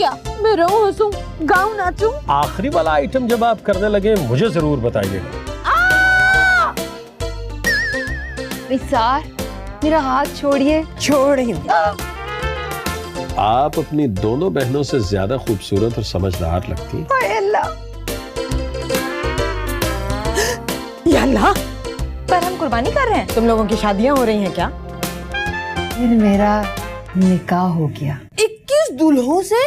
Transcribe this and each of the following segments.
क्या? मैं रोऊं, हंसूं, गाऊं, नाचूं? आखिरी वाला आइटम जब आप करने लगे मुझे जरूर बताइएगा। निसार, मेरा हाथ छोड़िए। छोड़ रही हूँ। आप अपनी दोनों बहनों से ज्यादा खूबसूरत और समझदार लगती हैं। हाय अल्लाह, या अल्लाह, पर हम कुर्बानी कर रहे हैं। तुम लोगों की शादियां हो रही हैं क्या? फिर मेरा निकाह हो गया। 21 दूल्हों से?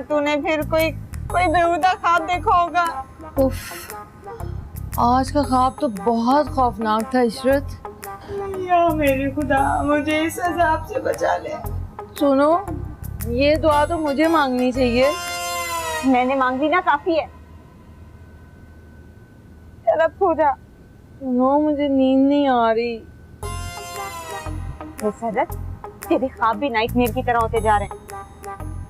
तूने फिर कोई बेहुदा ख्वाब देखा होगा। उफ, आज का ख्वाब तो बहुत खौफनाक था इशरत। या मेरे खुदा, मुझे इस अजाब से बचा ले। सुनो, ये दुआ तो मुझे मांगनी चाहिए। मैंने मांग ली ना, काफी है। चल अब सो जा। सुनो, मुझे नींद नहीं आ रही। सरत, तेरे ख्वाब भी नाइटमेयर की तरह होते जा रहे हैं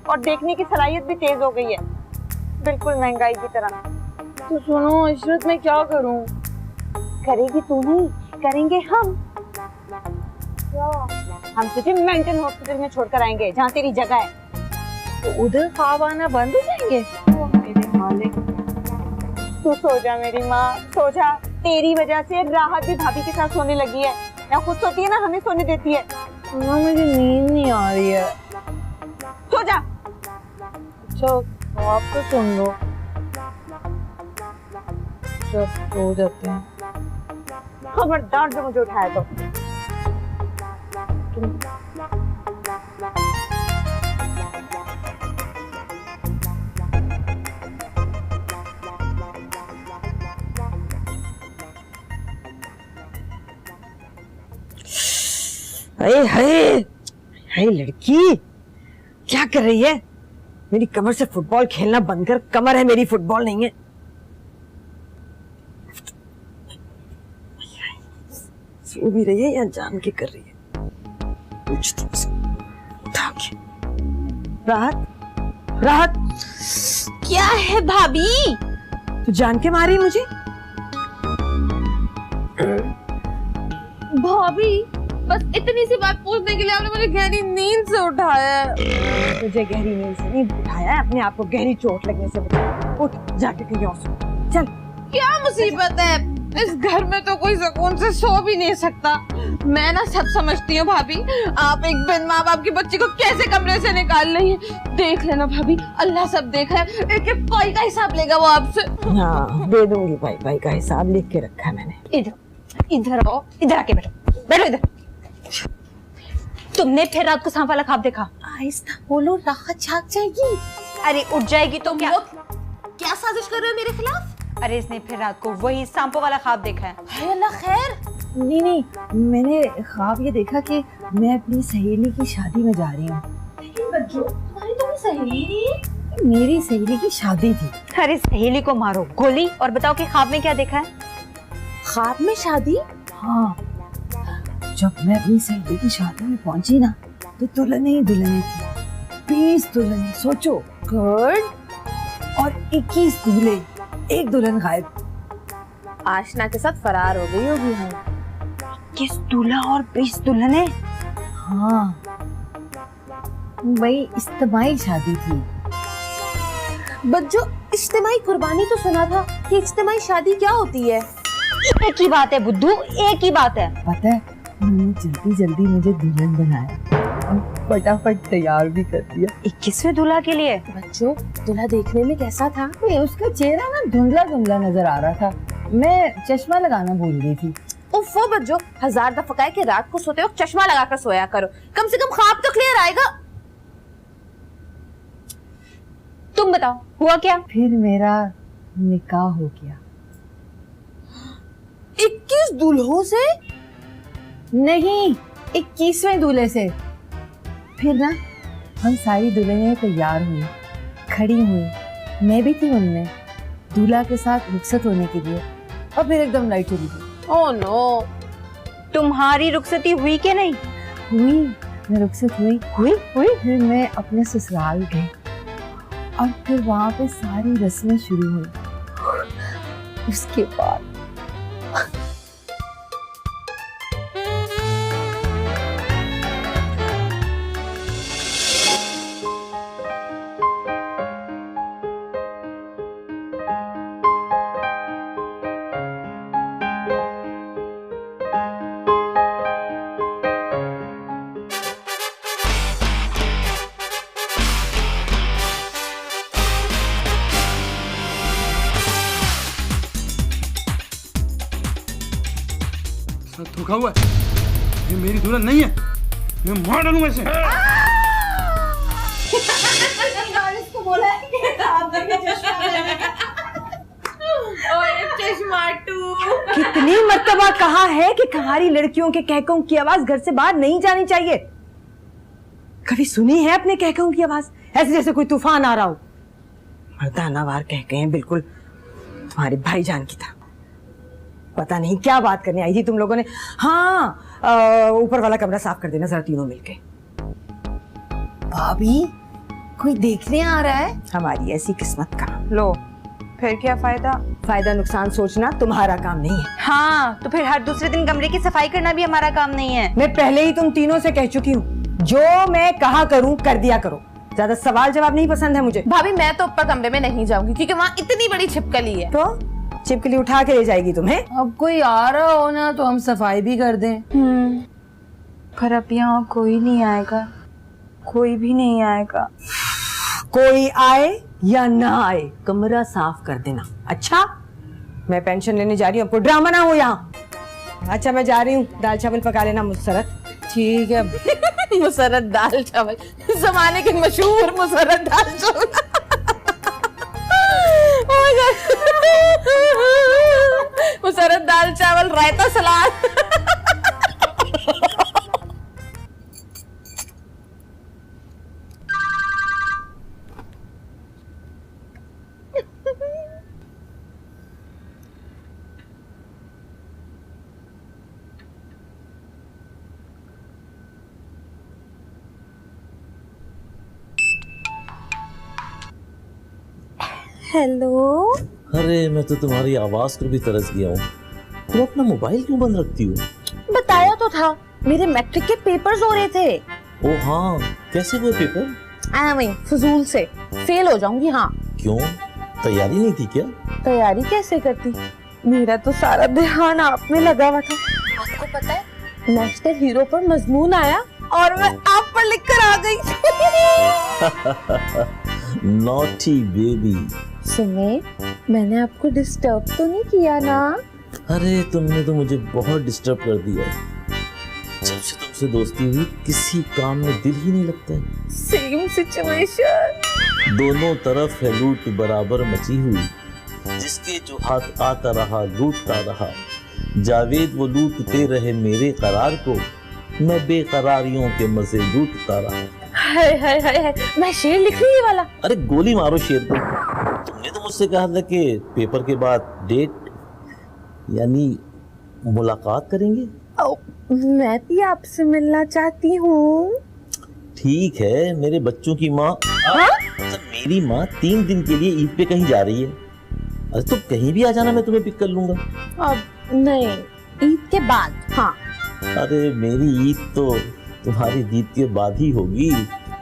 और देखने की सलाहियत भी तेज हो गई है, बिल्कुल महंगाई की तरह। तो सुनो इशरत, मैं क्या करूं? करेगी तू नहीं, करेंगे हम। हम तुझे मेंटल हॉस्पिटल में छोड़कर आएंगे जहाँ तेरी जगह है। तो उधर ख्वाब आना बंद हो जाएंगे? मेरे मालिक, तू सो जा मेरी माँ, सो जा। तेरी वजह से राहत भी भाभी के साथ सोने लगी है। ना खुद सोती है ना हमें सोने देती है। सुनो, मुझे नींद नहीं आ रही है। सो जा। अच्छा, आप तो सुन लो। चल सो जाते हैं। खबरदार जो मुझे उठाया तो। हाय हाय हाय, लड़की क्या कर रही है? मेरी कमर से फुटबॉल खेलना बंद कर। कमर है मेरी, फुटबॉल नहीं है। सो भी रही है या जान के कर रही है? पूछ तुमसे। राहत, राहत, क्या है भाभी? तू जान के मारी मुझे? भाभी, बस इतनी सी बात पूछने के लिए आपने मुझे गहरी नींद से उठाया है। तुझे गहरी नींद से नहीं उठाया है, अपने आप को गहरी चोट लगने से बचाया। उठ, जाके कहीं और सो। चल। क्या मुसीबत है? इस घर में तो कोई सुकून से सो भी नहीं सकता। मैं ना सब समझती हूँ भाभी, आप एक बिन माँ बाप की बच्ची को कैसे कमरे से निकाल रही है। देख लेना भाभी, अल्लाह सब देख रहा है। एक एक पाई का हिसाब लेगा वो आपसे। हाँ, दे दूंगी भाई, भाई का हिसाब लिख के रखा है मैंने। इधर आओ, इधर आके बैठो, बैठो इधर। तुमने फिर रात को सांप वाला ख्वाब देखा? आहिस्ता बोलो, राहत जाग जाएगी। अरे उठ जाएगी तो क्या? क्या साजिश कर रहे हो मेरे खिलाफ? अरे इसने फिर रात को वही सांपों वाला ख्वाब देखा है। हाय अल्लाह, खैर? नहीं नहीं, मैंने ख्वाब ये देखा कि मैं अपनी सहेली की शादी में जा रही हूँ। लेकिन बच्चों, तुम्हारी तो कोई सहेली नहीं है। मेरी सहेली की शादी थी। अरे सहेली को मारो गोली और बताओ कि ख्वाब में क्या देखा है? ख्वाब में शादी? हाँ, जब मैं अपनी सहेली की शादी में पहुंची ना, तो दुल्हने ही दुल्हने थी। 20 दुल्हने, सोचो। गुड। और 21 दूल्हे, एक दुल्हन गायब। आशना के साथ फरार हो गई होगी। हाँ, 21 दूल्हा और 20 दुल्हने? हाँ, वही इज्तिमाई शादी थी। बच्चों, इज्तिमाई कुर्बानी तो सुना था कि इज्तिमाई शादी क्या होती है? एक ही बात है बुद्धू, एक ही बात है। पता है, उन्होंने जल्दी जल्दी मुझे दुल्हन बनाया और फटाफट तैयार भी कर दिया। 21वें दूल्हा के लिए? बच्चों, दूल्हा देखने में कैसा था? उसका चेहरा ना धुंधला धुंधला नजर आ रहा था। मैं चश्मा लगाना भूल गई थी। उफ़ो बच्चों, 1000 दफा कहा है कि रात को सोते वक्त चश्मा लगाकर सोया करो, कम से कम ख्वाब तो क्लियर आएगा। तुम बताओ, हुआ क्या? फिर मेरा निकाह हो गया। 21 दूल्हों से? नहीं, 21वें दूल्हे से। फिर ना हम सारी दुल्हनें तैयार हुई, खड़ी हुई, मैं भी थी उनमें, दूल्हा के साथ रुखसत होने के लिए, और फिर एकदम लाइट चली गई। ओह नो, तुम्हारी रुखसती हुई कि नहीं? हुई, मैं रुखसत हुई। फिर मैं अपने ससुराल गई और फिर वहां पे सारी रस्में शुरू हुई। उसके बाद धोखा हुआ है, ये मेरी दुल्हन नहीं है, मैं मार डालूंगा इसे। कितनी मर्तबा कहा है कि हमारी लड़कियों के कहकों की आवाज घर से बाहर नहीं जानी चाहिए। कभी सुनी है अपने कहकों की आवाज? ऐसे जैसे कोई तूफान आ रहा हो। मर्दानावार कहके हैं, बिल्कुल तुम्हारे भाईजान की था। पता नहीं क्या बात करने आई थी तुम लोगों ने। हाँ, ऊपर वाला कमरा साफ कर देना जरा तीनों मिलके। भाभी कोई देखने आ रहा है? हमारी ऐसी किस्मत का। लो, फिर क्या फायदा? फायदा नुकसान सोचना तुम्हारा काम नहीं है। हाँ, तो फिर हर दूसरे दिन कमरे की सफाई करना भी हमारा काम नहीं है। मैं पहले ही तुम तीनों से कह चुकी हूँ, जो मैं कहा करूँ कर दिया करो। ज्यादा सवाल जवाब नहीं पसंद है मुझे। भाभी मैं तो ऊपर कमरे में नहीं जाऊंगी क्योंकि वहाँ इतनी बड़ी छिपकली है। तो छिपकली उठा के ले जाएगी तुम्हें। अब कोई आ रहा हो ना तो हम सफाई भी कर दें। पर अब यहाँ कोई नहीं आएगा, कोई भी नहीं आएगा। कोई आए या ना आए, कमरा साफ कर देना। अच्छा, मैं पेंशन लेने जा रही हूँ, आपको ड्रामा ना हो यहाँ। अच्छा, मैं जा रही हूँ, दाल चावल पका लेना मुसरत। ठीक है। मुसरत दाल चावल, जमाने के मशहूर मुसरत दाल चावल। Oh my God. मुसरत दाल चावल रायता सलाद। हेलो, अरे मैं तो तुम्हारी आवाज को भी तरस गया हूँ। तुम अपना मोबाइल क्यों बंद रखती हो? बताया तो था, मेरे मैट्रिक के पेपर्स हो रहे थे। ओ हाँ, कैसे हुए पेपर? आई फजूल से फेल हो जाऊंगी। हाँ, क्यों, तैयारी नहीं थी क्या? तैयारी कैसे करती, मेरा तो सारा ध्यान आप में लगा हुआ था। आपको पता है, नेशनल हीरो पर मजमून आया और मैं आप पर लिखकर आ गई। Naughty baby. सुने, मैंने आपको डिस्टर्ब तो नहीं किया ना? अरे तुमने तो मुझे बहुत डिस्टर्ब कर दिया। जब से तुमसे दोस्ती हुई किसी काम में दिल ही नहीं लगता है। Same situation. दोनों तरफ है लूट बराबर मची हुई, जिसके जो हाथ आता रहा लूटता रहा। जावेद वो लूटते रहे मेरे करार को, मैं बेकरारियों के मजे लूटता रहा। हाय हाय हाय हाय, मैं शेर लिख रही वाला। अरे गोली मारो शेर को। तुमने तो मुझसे कहा था कि पेपर के बाद डेट यानी मुलाकात करेंगे। मैं भी आपसे मिलना चाहती हूँ। ठीक है, मेरे बच्चों की माँ, मतलब मेरी माँ 3 दिन के लिए ईद पे कहीं जा रही है। अरे तो कहीं भी आ जाना, मैं तुम्हें पिक कर लूंगा। अब नहीं, ईद के बाद। हाँ, अरे मेरी ईद तो तुम्हारी ईद के बाद ही होगी।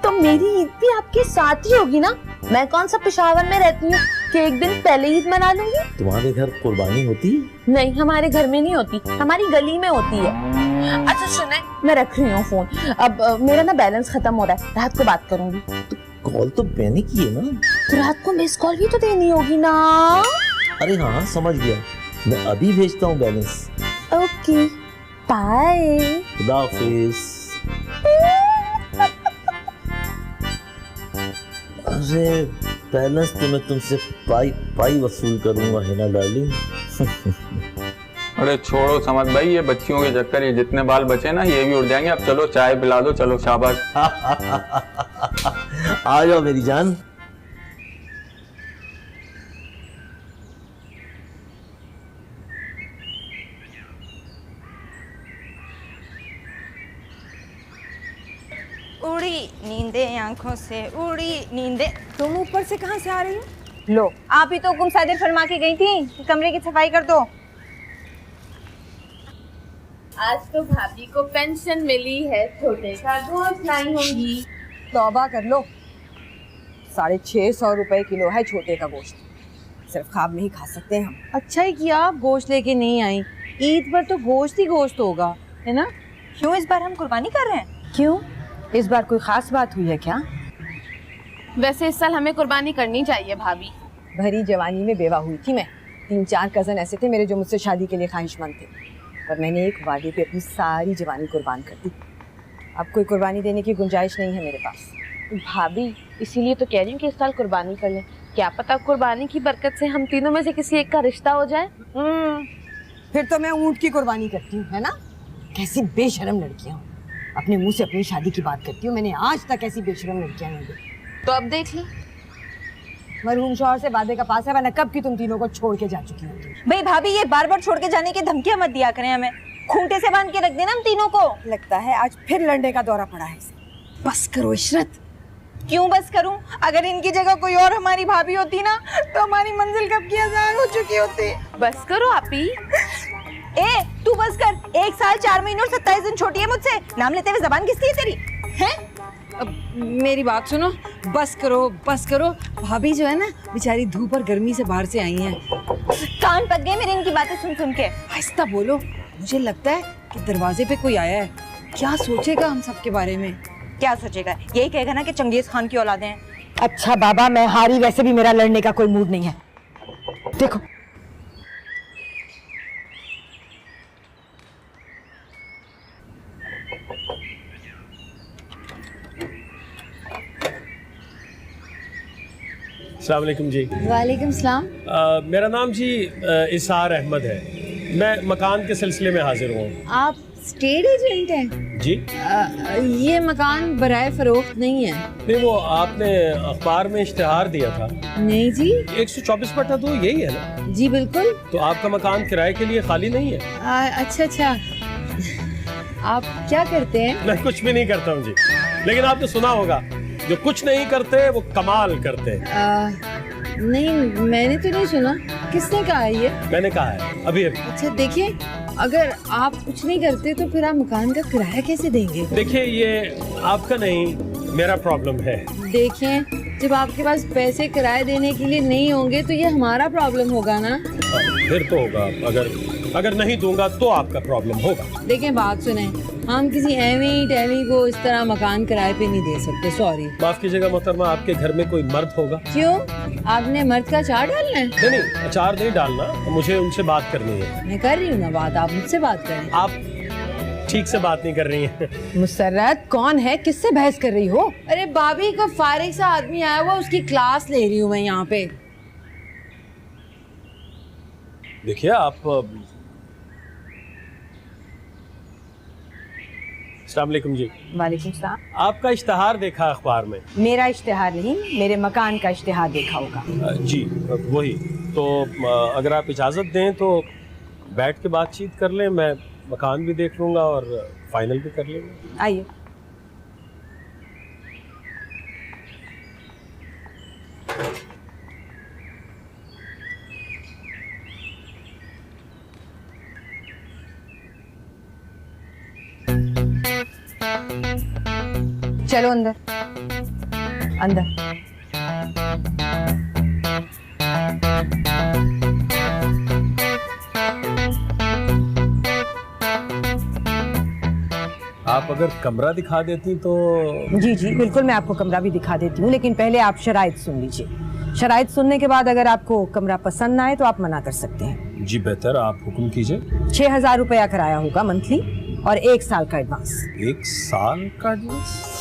तो मेरी ईद भी आपके साथ ही होगी ना? मैं कौन सा पेशावर में रहती हूँ कि एक दिन पहले ईद मना लूंगी? तुम्हारे घर कुर्बानी होती है? नहीं, हमारे घर में नहीं होती, हमारी गली में होती है। अच्छा सुने, मैं रख रही हूँ फोन। अब मेरा ना बैलेंस खत्म हो रहा है, रात को बात करूंगी। तो कॉल तो मैंने की है ना। तो रात को मिस कॉल भी तो देनी होगी ना। अरे हाँ, समझ गया, मैं अभी भेजता हूँ बैलेंस। Okay, bye. खुदा हाफिज। अरे बैलेंस तो मैं तुमसे पाई वसूल करूंगा, है ना डार्लिंग? अरे छोड़ो समझ भाई, ये बच्चियों के चक्कर, ये जितने बाल बचे ना ये भी उड़ जाएंगे। अब चलो चाय पिला दो, चलो शाबाश। आ जाओ मेरी जान। उड़ी नींदे आंखों से, उड़ी नींदे। तुम ऊपर से कहाँ से आ रही हो? लो, आप ही तो हुक्म सादिर फरमा के गई थी कि कमरे की सफाई कर दो। आज तो भाभी को पेंशन मिली है, छोटे का गोश्त लाई होंगी। तौबा कर लो, 650 रुपए किलो है छोटे का गोश्त। सिर्फ ख्वाब में ही खा सकते हैं हम। अच्छा ही किया आप गोश्त लेके नहीं आई, ईद पर तो गोश्त ही गोश्त होगा, है ना? क्यों इस बार हम कुर्बानी कर रहे हैं? क्यों, इस बार कोई खास बात हुई है क्या? वैसे इस साल हमें कुर्बानी करनी चाहिए भाभी। भरी जवानी में बेवा हुई थी मैं। 3-4 कज़न ऐसे थे मेरे जो मुझसे शादी के लिए ख्वाहिशमंद थे, पर मैंने एक वादे पे अपनी सारी जवानी कुर्बान कर दी। अब कोई कुर्बानी देने की गुंजाइश नहीं है मेरे पास। भाभी इसीलिए तो कह रही हूँ कि इस साल कुर्बानी कर लें। क्या पता कुर्बानी की बरकत से हम तीनों में से किसी एक का रिश्ता हो जाए। फिर तो मैं ऊंट की कुर्बानी करती हूँ, है ना? कैसी बेशरम लड़कियाँ हो, अपने मुंह से अपनी शादी की बात करती हूँ। मैंने आज तक ऐसी बेशरम लड़कियाँ नहीं देखी। तो अब देख ले, मरहूम शौहर से वादे का पास है, वरना कब की तुम तीनों को छोड़ के जा चुकी होती। भाई भाभी, ये बार बार छोड़ के जाने की धमकियां मत दिया करें हमें। खूंटे से बांध के रख देना हम तीनों को। लगता है आज फिर लड़ने का दौरा पड़ा है इसे। बस करो इशरत। क्यों बस करूं? अगर इनकी जगह कोई और हमारी भाभी होती ना, तो हमारी मंजिल कब की आसान हो चुकी होती। बस करो आप ही। ए तू बस कर। 1 साल 4 महीने और 27 दिन छोटी है मुझसे। नाम लेते हुए जबान किसकी है तेरी? हैं? अब मेरी बात सुनो, बस करो बस करो। भाभी जो है ना बेचारी धूप और गर्मी से बाहर से आई हैं। कान पक गए मेरे इनकी बातें सुन सुन के। आहिस्ता बोलो, मुझे लगता है कि दरवाजे पे कोई आया है। क्या सोचेगा हम सब के बारे में? क्या सोचेगा? यही कहेगा ना कि चंगेज खान की औलादे हैं। अच्छा बाबा, मैं हारी, वैसे भी मेरा लड़ने का कोई मूड नहीं है। देखो अस्सलाम वालेकुम जी। वालेकुम सलाम। मेरा नाम जी इसार अहमद है। मैं मकान के सिलसिले में हाजिर हूँ। आप स्टेट एजेंट हैं? जी ये मकान बराए फरोख्त नहीं है। नहीं, वो आपने अखबार में इश्तिहार दिया था। नहीं जी। 124/2 यही है ना? जी बिल्कुल। तो आपका मकान किराए के लिए खाली नहीं है? अच्छा अच्छा। आप क्या करते हैं? मैं कुछ भी नहीं करता हूँ जी, लेकिन आपने सुना होगा जो कुछ नहीं करते वो कमाल करते हैं। नहीं, मैंने तो नहीं सुना। किसने कहा है ये? मैंने कहा है अभी अभी। अच्छा देखिए, अगर आप कुछ नहीं करते तो फिर आप मकान का किराया कैसे देंगे? देखिए, ये आपका नहीं मेरा प्रॉब्लम है। देखिए, जब आपके पास पैसे किराया देने के लिए नहीं होंगे तो ये हमारा प्रॉब्लम होगा ना। फिर तो होगा, अगर नहीं दूंगा तो आपका प्रॉब्लम होगा। देखें, बात सुने, हम किसी एवी टैवी को इस तरह मकान किराए पे नहीं दे सकते। सॉरी। माफ कीजिएगा मोहतरमा, आपके घर में कोई मर्द होगा? क्यों, आपने मर्द का अचार डालना है? नहीं, अचार नहीं डालना, मुझे उनसे बात करनी है। मैं कर रही हूँ ना बात, आप मुझसे बात करें। आप ठीक से बात नहीं कर रही हैं। मुसर्रत कौन है, किससे बहस कर रही हो? अरे भाभी, का फारिग सा आदमी आया हुआ, उसकी क्लास ले रही हूँ मैं यहाँ पे। देखिए, आप अस्सलाम वालेकुम जी। वालेकुम सलाम। आपका इश्तिहार देखा अखबार में। मेरा इश्तिहार नहीं, मेरे मकान का इश्तिहार देखा होगा। जी वही तो। अगर आप इजाज़त दें तो बैठ के बातचीत कर लें, मैं मकान भी देख लूँगा और फाइनल भी कर लेंगे। आइए। चलो अंदर अंदर। आप अगर कमरा दिखा देती तो। जी जी बिल्कुल, मैं आपको कमरा भी दिखा देती हूँ, लेकिन पहले आप शराइत सुन लीजिए। शराइत सुनने के बाद अगर आपको कमरा पसंद ना आए तो आप मना कर सकते हैं। जी बेहतर, आप हुक्म कीजिए। 6000 रुपया किराया होगा मंथली और 1 साल का एडवांस। 1 साल का एडवांस?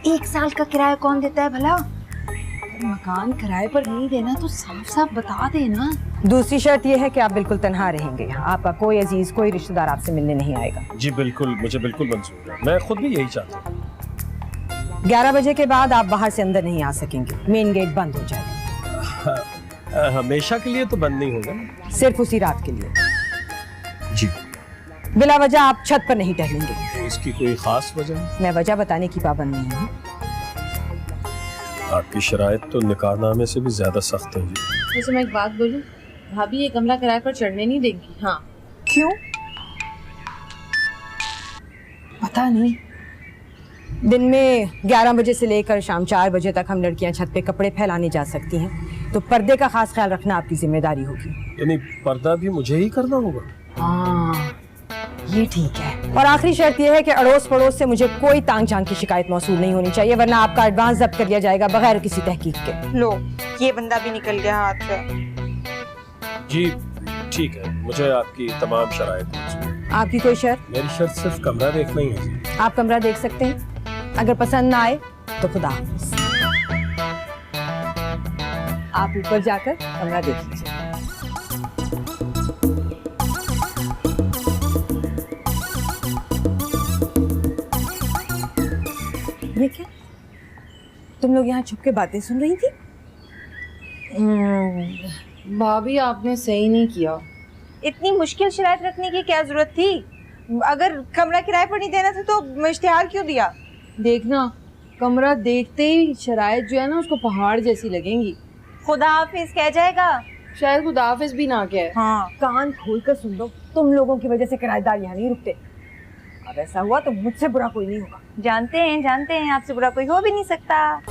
1 साल का किराया कौन देता है भला? मकान किराए पर नहीं देना तो साफ साफ बता देना। दूसरी शर्त यह है कि आप बिल्कुल तन्हा रहेंगे यहाँ, आपका कोई अजीज कोई रिश्तेदार आपसे मिलने नहीं आएगा। जी बिल्कुल, मुझे बिल्कुल मंजूर है, मैं खुद भी यही चाहता हूँ। 11 बजे के बाद आप बाहर से अंदर नहीं आ सकेंगे, मेन गेट बंद हो जाएगा। हमेशा के लिए तो बंद नहीं होगा। सिर्फ उसी रात के लिए। जी। बिला वजह आप छत पर नहीं टहलेंगे। तो इसकी कोई खास वजह? मैं वजह बताने की पाबंद नहीं हूँ। आपकी शराइत तो निकाहनामे से भी ज्यादा सख्त है जी। वैसे मैं एक बात बोलूं, भाभी ये कमरा किराए पर चढ़ने नहीं देंगी। हाँ। क्यों? पता नहीं। दिन में 11 बजे से लेकर शाम 4 बजे तक हम लड़कियां छत पे कपड़े फैलाने जा सकती हैं, तो पर्दे का खास ख्याल रखना आपकी जिम्मेदारी होगी। यानी पर्दा भी मुझे ही करना होगा? हाँ, ये ठीक है। और आखिरी शर्त यह है कि अड़ोस पड़ोस से मुझे कोई तांग झांग की शिकायत मौसूल नहीं होनी चाहिए, वरना आपका एडवांस जब्त कर लिया जाएगा बगैर किसी तहकीक के। लो, ये बंदा भी निकल गया हाथ से। जी ठीक है, मुझे आपकी तमाम शराइत मंजूर है। आपकी कोई शर्त? मेरी शर्त सिर्फ कमरा देखना ही है जी। आप कमरा देख सकते हैं, अगर पसंद ना आए तो खुदा हाफिज। आप ऊपर जाकर कमरा देख लीजिए। ये क्या? तुम लोग यहाँ छुप के बातें सुन रही थी? भाभी आपने सही नहीं किया। इतनी मुश्किल शराइत रखने की क्या जरूरत थी? अगर कमरा किराए पर नहीं देना था तो इश्तिहार क्यों दिया? देखना, कमरा देखते ही शराइत जो है ना उसको पहाड़ जैसी लगेंगी। खुदा हाफिज कह जाएगा। शायद खुदा हाफिज भी ना कहे। हाँ। कान खोल कर सुन लो, तुम लोगों की वजह से किराएदार यहाँ नहीं रुकते। अब ऐसा हुआ तो मुझसे बुरा कोई नहीं होगा। जानते हैं आपसे बुरा कोई हो भी नहीं सकता।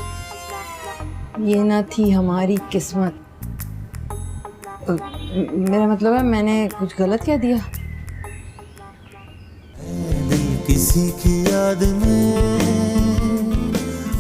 ये ना थी हमारी किस्मत। मेरा मतलब है मैंने कुछ गलत कह दिया। दिल किसी की याद में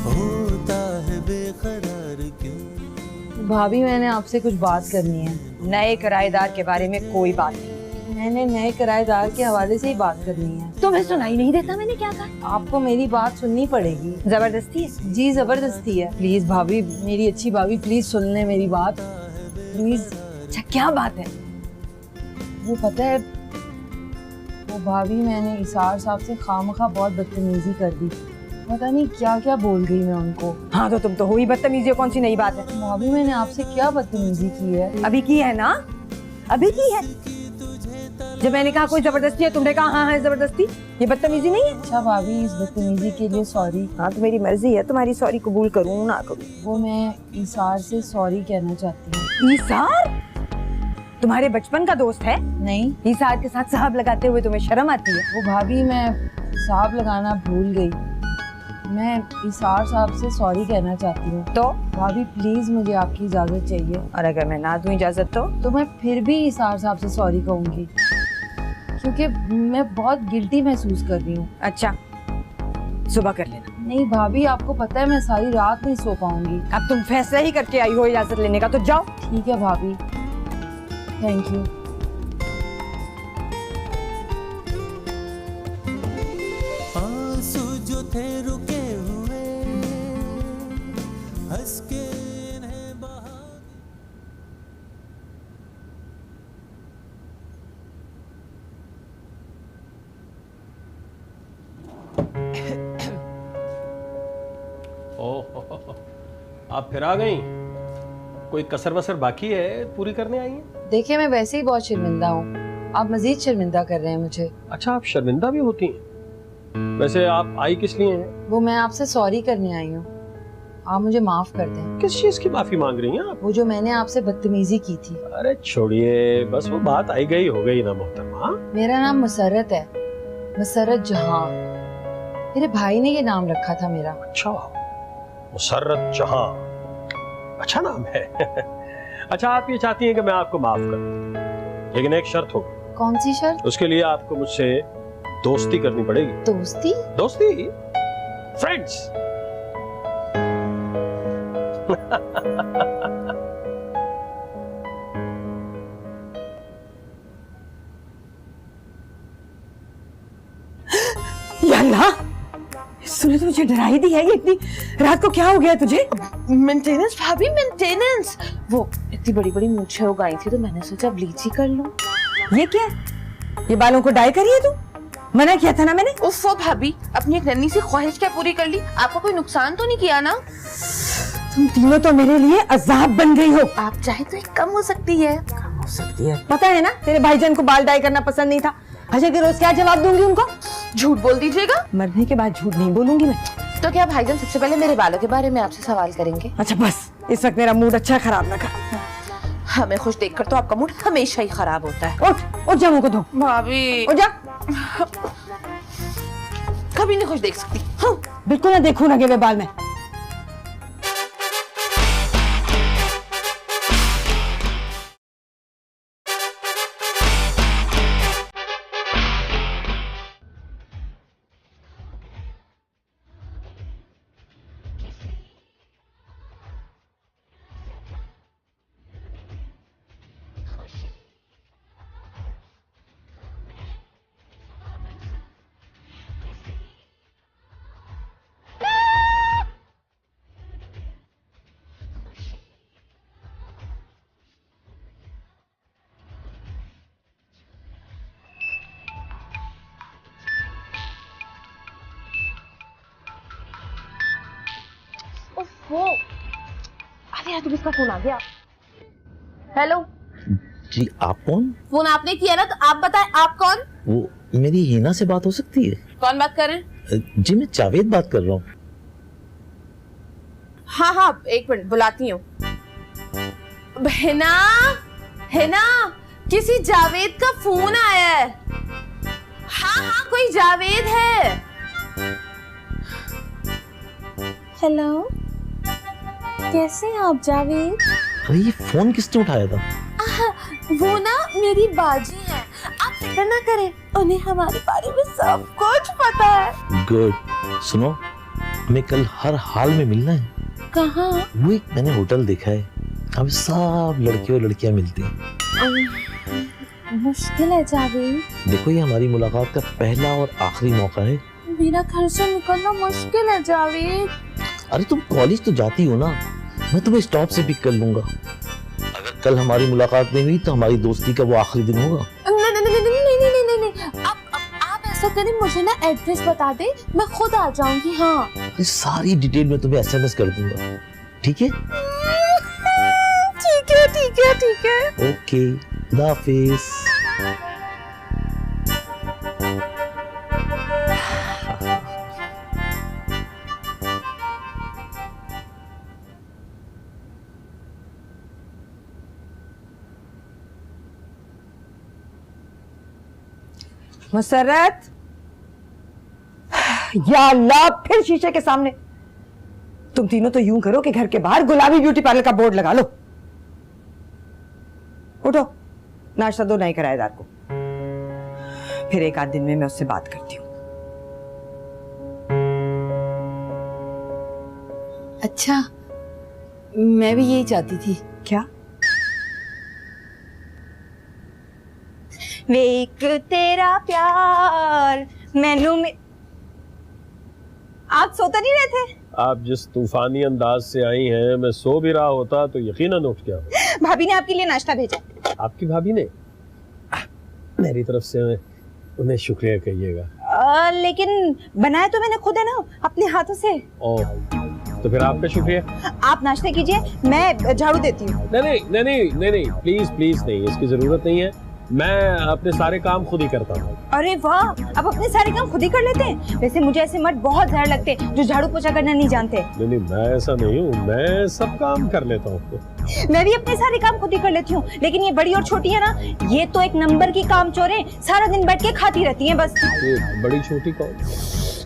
होता है बेकरार क्यों? भाभी मैंने आपसे कुछ बात करनी है। नए किराएदार के बारे में कोई बात नहीं। मैंने नए किराएदार के हवाले से ही बात करनी है। तुम्हें सुनाई नहीं देता मैंने क्या कहा? आपको मेरी बात सुननी पड़ेगी। जबरदस्ती है? जी जबरदस्ती है। प्लीज भाभी, मेरी अच्छी भाभी प्लीज सुन ले मेरी बात प्लीज। अच्छा क्या बात है? वो पता है, वो भाभी मैंने इसार साहब से खामखा बहुत बदतमीजी कर दी। पता नहीं क्या क्या बोल गई मैं उनको। हाँ तो तुम तो हुई बदतमीजी, कौन सी नई बात है? भाभी मैंने आपसे क्या बदतमीजी की है? अभी की है ना, अभी की है। जब मैंने कहा कोई जबरदस्ती है, तुमने कहा हाँ है जबरदस्ती। ये बदतमीजी नहीं है? अच्छा भाभी, इस बदतमीजी के लिए सॉरी। हाँ तो मेरी मर्जी है, तुम्हारी सॉरी कबूल करूँ ना करूँ। वो मैं इसार से सॉरी कहना चाहती हूँ। ईसार तुम्हारे बचपन का दोस्त है? नहीं। ईसार के साथ साहब लगाते हुए तुम्हें शर्म आती है? वो भाभी मैं साहब लगाना भूल गई। मैं इसार साहब से सॉरी कहना चाहती हूँ। तो भाभी प्लीज मुझे आपकी इजाजत चाहिए। और अगर मैं ना दूं इजाजत तो मैं फिर भी इसार साहब से सॉरी कहूँगी, क्योंकि मैं बहुत गिल्टी महसूस कर रही हूँ। अच्छा सुबह कर लेना। नहीं भाभी, आपको पता है मैं सारी रात नहीं सो पाऊंगी। अब तुम फैसला ही करके आई हो इजाजत लेने का, तो जाओ। ठीक है भाभी, थैंक यू। आंसू जो थे रुके हुए हंस के इन्हें बहा। ओह, आप फिर आ गई? कोई कसर वसर बाकी है पूरी करने आई हैं? देखिए मैं वैसे ही बहुत शर्मिंदा हूँ, आप मजीद शर्मिंदा कर रहे हैं मुझे। अच्छा, आप शर्मिंदा भी होती हैं? वैसे आप आई किस लिए हैं? वो मैं आपसे सॉरी करने आई हूँ, आप मुझे माफ कर दें। किस चीज की माफी मांग रही हैं आप? वो जो मैंने आपसे बदतमीजी की थी। अरे छोड़िए, बस वो बात आई गई हो गई ना मोहतरमा। मेरा नाम मुसर्रत है, मुसर्रत जहां। मेरे भाई ने ये नाम रखा था मेरा। अच्छा, मुसर्रत जहां, अच्छा नाम है। अच्छा, आप ये चाहती हैं कि मैं आपको माफ कर दूं, लेकिन एक शर्त होगी। कौन सी शर्त? उसके लिए आपको मुझसे दोस्ती करनी पड़ेगी। दोस्ती? दोस्ती, फ्रेंड्स। या अल्लाह, इस तूने तो मुझे डरा ही दी है ये इतनी रात को। क्या हो गया तुझे? मेंटेनेंस भाभी, मेंटेनेंस। वो इतनी बड़ी बड़ी मूछें उगाई थी तो मैंने सोचा ब्लीच ही कर लूं। ये क्या है? ये बालों को डाई करी है तू? मना किया था ना मैंने। उफ़ो भाभी, अपनी एक नन्ही सी ख्वाहिश क्या पूरी कर ली? आपको कोई नुकसान तो नहीं किया ना? तुम तीनों तो मेरे लिए अजाब बन गई हो। आप चाहे तो एक कम हो सकती है। कम हो सकती है? पता है ना तेरे भाईजान को बाल डाई करना पसंद नहीं था। अच्छा कि रोज क्या जवाब दूंगी उनको? झूठ बोल दीजिएगा। मरने के बाद झूठ नहीं बोलूंगी मैं। तो क्या भाईजान सबसे पहले मेरे बालों के बारे में आपसे सवाल करेंगे? अच्छा बस, इस वक्त मेरा मूड अच्छा खराब ना कर। हमें खुश देखकर तो आपका मूड हमेशा ही खराब होता है। उठ जा, मुंह को धो। भाभी उठ जा। कभी नहीं खुश देख सकती। हाँ, बिल्कुल ना देखूं लगे हुए बाल में। वो अरे यार, किसका फोन आ गया? हेलो जी, आप कौन? फोन आपने किया ना, तो आप बताएं आप कौन? वो मेरी हिना से बात हो सकती है? कौन बात कर रहे हैं? जी, मैं जावेद बात कर रहा हूँ। हाँ हाँ, एक मिनट बुलाती हूँ। हिना, हिना, किसी जावेद का फोन आया है। हाँ हाँ, कोई जावेद है। हेलो, कैसे हैं आप जावेद? अरे ये फोन किसने उठाया था? वो ना मेरी बाजी है, आप फिक्र ना करें, उन्हें हमारे बारे में सब कुछ पता है। गुड। सुनो, हमें कल हर हाल में मिलना है। कहाँ? वो एक मैंने होटल देखा है, अब सब लड़के और लड़कियां मिलती हैं। मुश्किल है जावेद। देखो, ये हमारी मुलाकात का पहला और आखिरी मौका है। मेरा घर से निकलना मुश्किल है जावेद। अरे तुम कॉलेज तो जाती हो ना, मैं तुम्हें स्टॉप से पिक कर लूंगा। अगर कल हमारी मुलाकात नहीं हुई तो हमारी दोस्ती का वो आखिरी दिन होगा। नहीं नहीं नहीं नहीं नहीं नहीं नहीं नहीं, आप ऐसा करें, मुझे ना एड्रेस बता दे, मैं खुद आ जाऊंगी। हाँ, अरे सारी डिटेल मैं तुम्हें SMS कर दूंगा, ठीक है? ठीक है ठीक है ठीक है। ओके, खुदा हाफिज। मुसर्रत, या अल्लाह, फिर शीशे के सामने। तुम तीनों तो यूं करो कि घर के बाहर गुलाबी ब्यूटी पार्लर का बोर्ड लगा लो। उठो, नाश्ता दो नए किराएदार को। फिर एक आध दिन में मैं उससे बात करती हूँ। अच्छा, मैं भी यही चाहती थी। क्या? वेक तेरा प्यार मैनू में। आप सोता नहीं रहे थे? आप जिस तूफानी अंदाज से आई हैं, मैं सो भी रहा होता तो यकीनन उठ गया। भाभी ने आपके लिए नाश्ता भेजा। आपकी भाभी ने? मेरी तरफ से उन्हें शुक्रिया कहिएगा। लेकिन बनाया तो मैंने खुद है ना, अपने हाथों से। ओह, तो फिर आपका शुक्रिया। आप नाश्ता कीजिए, मैं झाड़ू देती हूँ। नहीं नहीं नहीं नहीं नहीं नहीं, प्लीज प्लीज नहीं, इसकी जरूरत नहीं है। मैं अपने सारे काम खुद ही करता हूँ। अरे वाह, आप अपने सारे काम खुद ही कर लेते हैं। वैसे मुझे ऐसे मर्द बहुत ज़्यादा लगते हैं जो झाड़ू पोछा करना नहीं जानते। नहीं नहीं, मैं ऐसा नहीं हूँ, मैं सब काम कर लेता हूँ। मैं भी अपने सारे काम खुद ही कर लेती हूँ, लेकिन ये बड़ी और छोटी है ना, ये तो एक नंबर की काम चोर है, सारा दिन बैठ के खाती रहती हैं बस। ये बड़ी छोटी कौन?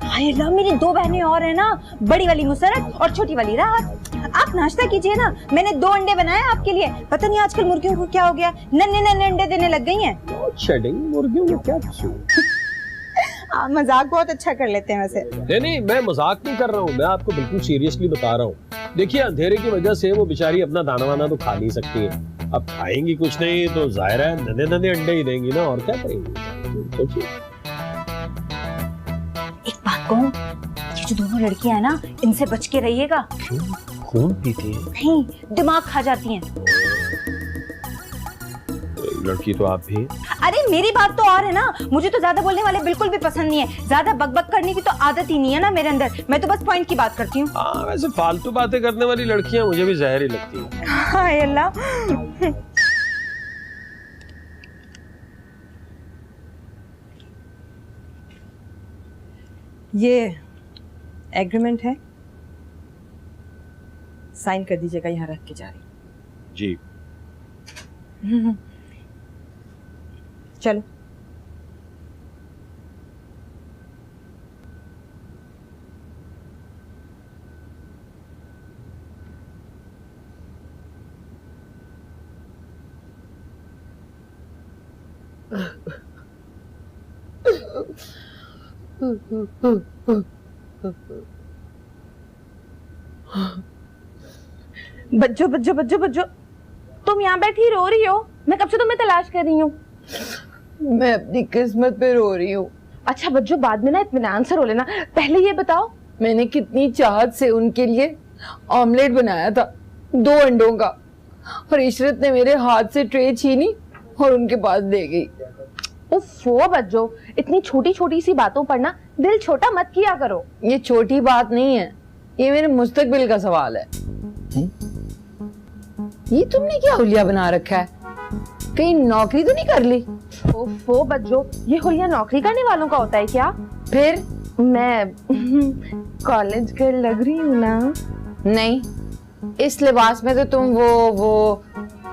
हाय अल्लाह, मेरी दो बहनें और है ना, बड़ी वाली मुसरत और छोटी वाली राहत। आप नाश्ता कीजिए ना, मैंने 2 अंडे बनाए आपके लिए। पता नहीं आजकल मुर्गियों को क्या हो गया, नन्हे नन्हे अंडे देने लग गई हैं। मुर्गियों को क्या कसूर? आप मजाक बहुत अच्छा कर लेते हैं वैसे। नहीं नहीं, मैं मजाक नहीं कर रहा हूँ, मैं आपको बिल्कुल सीरियसली बता रहा हूँ। देखिए, अंधेरे की वजह से वो बेचारी अपना दाना वाना तो खा नहीं सकती है। अब खाएंगी कुछ नहीं तो जाहिर है नन्हे नन्हे अंडे ही देंगी ना, और क्या करेंगी? सोचिए। एक बात कहूँ, ये जो दोनों लड़कियां हैं ना, इनसे बच के रहिएगा। क्यों? खून पीती है? नहीं, दिमाग खा जाती हैं। लड़की तो आप भी। अरे मेरी बात तो और है ना, मुझे तो ज्यादा बोलने वाले बिल्कुल भी पसंद नहीं है। ज्यादा बकबक करने की तो आदत ही नहीं है ना मेरे अंदर। मैं तो बस पॉइंट की बात करती हूँ। हाँ, वैसे फालतू बातें करने वाली लड़कियां मुझे भी जहर ही लगती हैं। हाय अल्लाह। ये एग्रीमेंट है, साइन कर दीजिएगा, यहाँ रख के जा रही हूँ। जी। चलो। बज्जो बज्जो बज्जो बज्जो, तुम यहाँ बैठी रो रही हो? मैं कब से तुम्हें तलाश कर रही हूँ। मैं अपनी किस्मत पे रो रही हूँ। अच्छा बज्जो, बाद में ना इत्मीनान से रो लेना। पहले ये बताओ, मैंने कितनी चाहत से उनके लिए ऑमलेट बनाया था 2 अंडों का, और इशरत ने मेरे हाथ से ट्रे छीनी और उनके पास दे गई। उफ़ो बज्जो, इतनी छोटी छोटी सी बातों पर ना दिल छोटा मत किया करो। ये छोटी बात नहीं है, ये मेरे मुस्तकबिल का सवाल है। ये तुमने क्या हुलिया बना रखा है? कहीं नौकरी तो नहीं कर ली? ओफो बज्जो, ये हुलिया नौकरी करने वालों का होता है क्या? फिर मैं कॉलेज गर्ल लग रही हूँ ना? नहीं, इस लिबास में तो तुम वो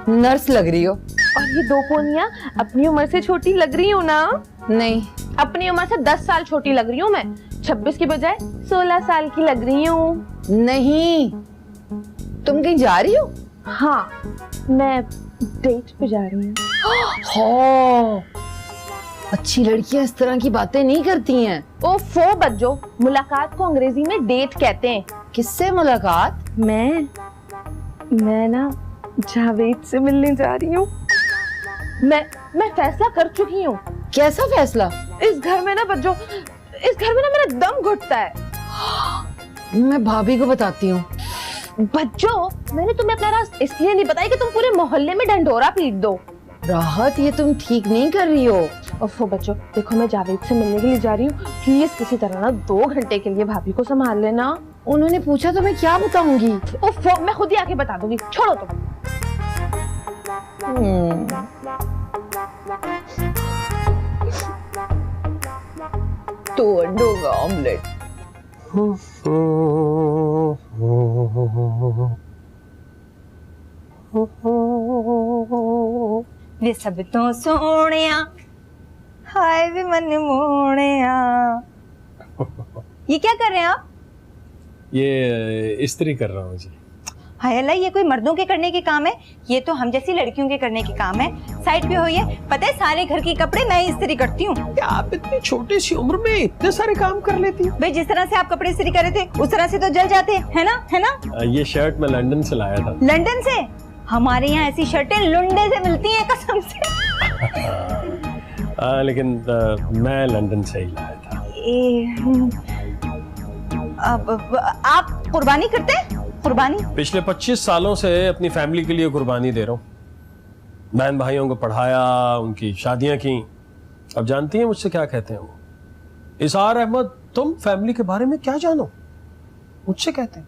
नर्स लग रही हो। और ये 2 पोनियां अपनी उम्र से छोटी लग रही हूँ ना? नहीं, अपनी उम्र से 10 साल छोटी लग रही हूँ मैं। 26 की बजाय 16 साल की लग रही हूँ। नहीं, तुम कहीं जा रही हो? हाँ, मैं डेट पे जा रही हूँ। हो, अच्छी लड़कियां इस तरह की बातें नहीं करती हैं। ओफो बज्जो, मुलाकात को अंग्रेजी में डेट कहते हैं। किससे मुलाकात? मैं ना जावेद से मिलने जा रही हूँ। मैं फैसला कर चुकी हूँ। कैसा फैसला? इस घर में ना बज्जो, इस घर में ना मेरा दम घुटता है। मैं भाभी को बताती हूँ। बच्चों, मैंने तुम्हें अपना राज इसलिए नहीं बताया कि तुम पूरे मोहल्ले में डंडोरा पीट दो। राहत, ये तुम ठीक नहीं कर रही हो। ओफो बच्चों, देखो मैं जावेद से मिलने के लिए जा रही हूँ। प्लीज किसी तरह ना 2 घंटे के लिए भाभी को संभाल लेना। उन्होंने पूछा तो मैं क्या बताऊंगी? ओफो, मैं खुद ही आके बता दूंगी, छोड़ो तुम। तो अंडों का ऑमलेट। वे सब तो सोनिया, हाय वे मन मोनिया। ये क्या कर रहे हैं आप? ये इस्त्री कर रहा हूँ जी। हाय अल्लाह, ये कोई मर्दों के करने के काम है? ये तो हम जैसी लड़कियों के करने के काम है। साइड पे होइए, पता है सारे घर के कपड़े मैं ही इस्त्री करती हूँ। आप इतनी छोटी सी उम्र में इतने सारे काम कर लेती हो? भाई जिस तरह से आप कपड़े इस्त्री कर रहे थे उस तरह से तो जल जाते हैं, है ना? ये शर्ट मैं लंदन से लाया था। लंदन से? हमारे यहाँ ऐसी शर्टें लुंडे से मिलती हैं, कसम से। लेकिन मैं लंदन से ही लाया था। आप कुर्बानी करते हैं? कुर्बानी? पिछले 25 सालों से अपनी फैमिली के लिए कुर्बानी दे रहा हूँ। बहन भाइयों को पढ़ाया, उनकी शादियां की। अब जानती हैं मुझसे क्या कहते हैं वो? इसार अहमद, तुम फैमिली के बारे में क्या जानो? मुझसे कहते हैं।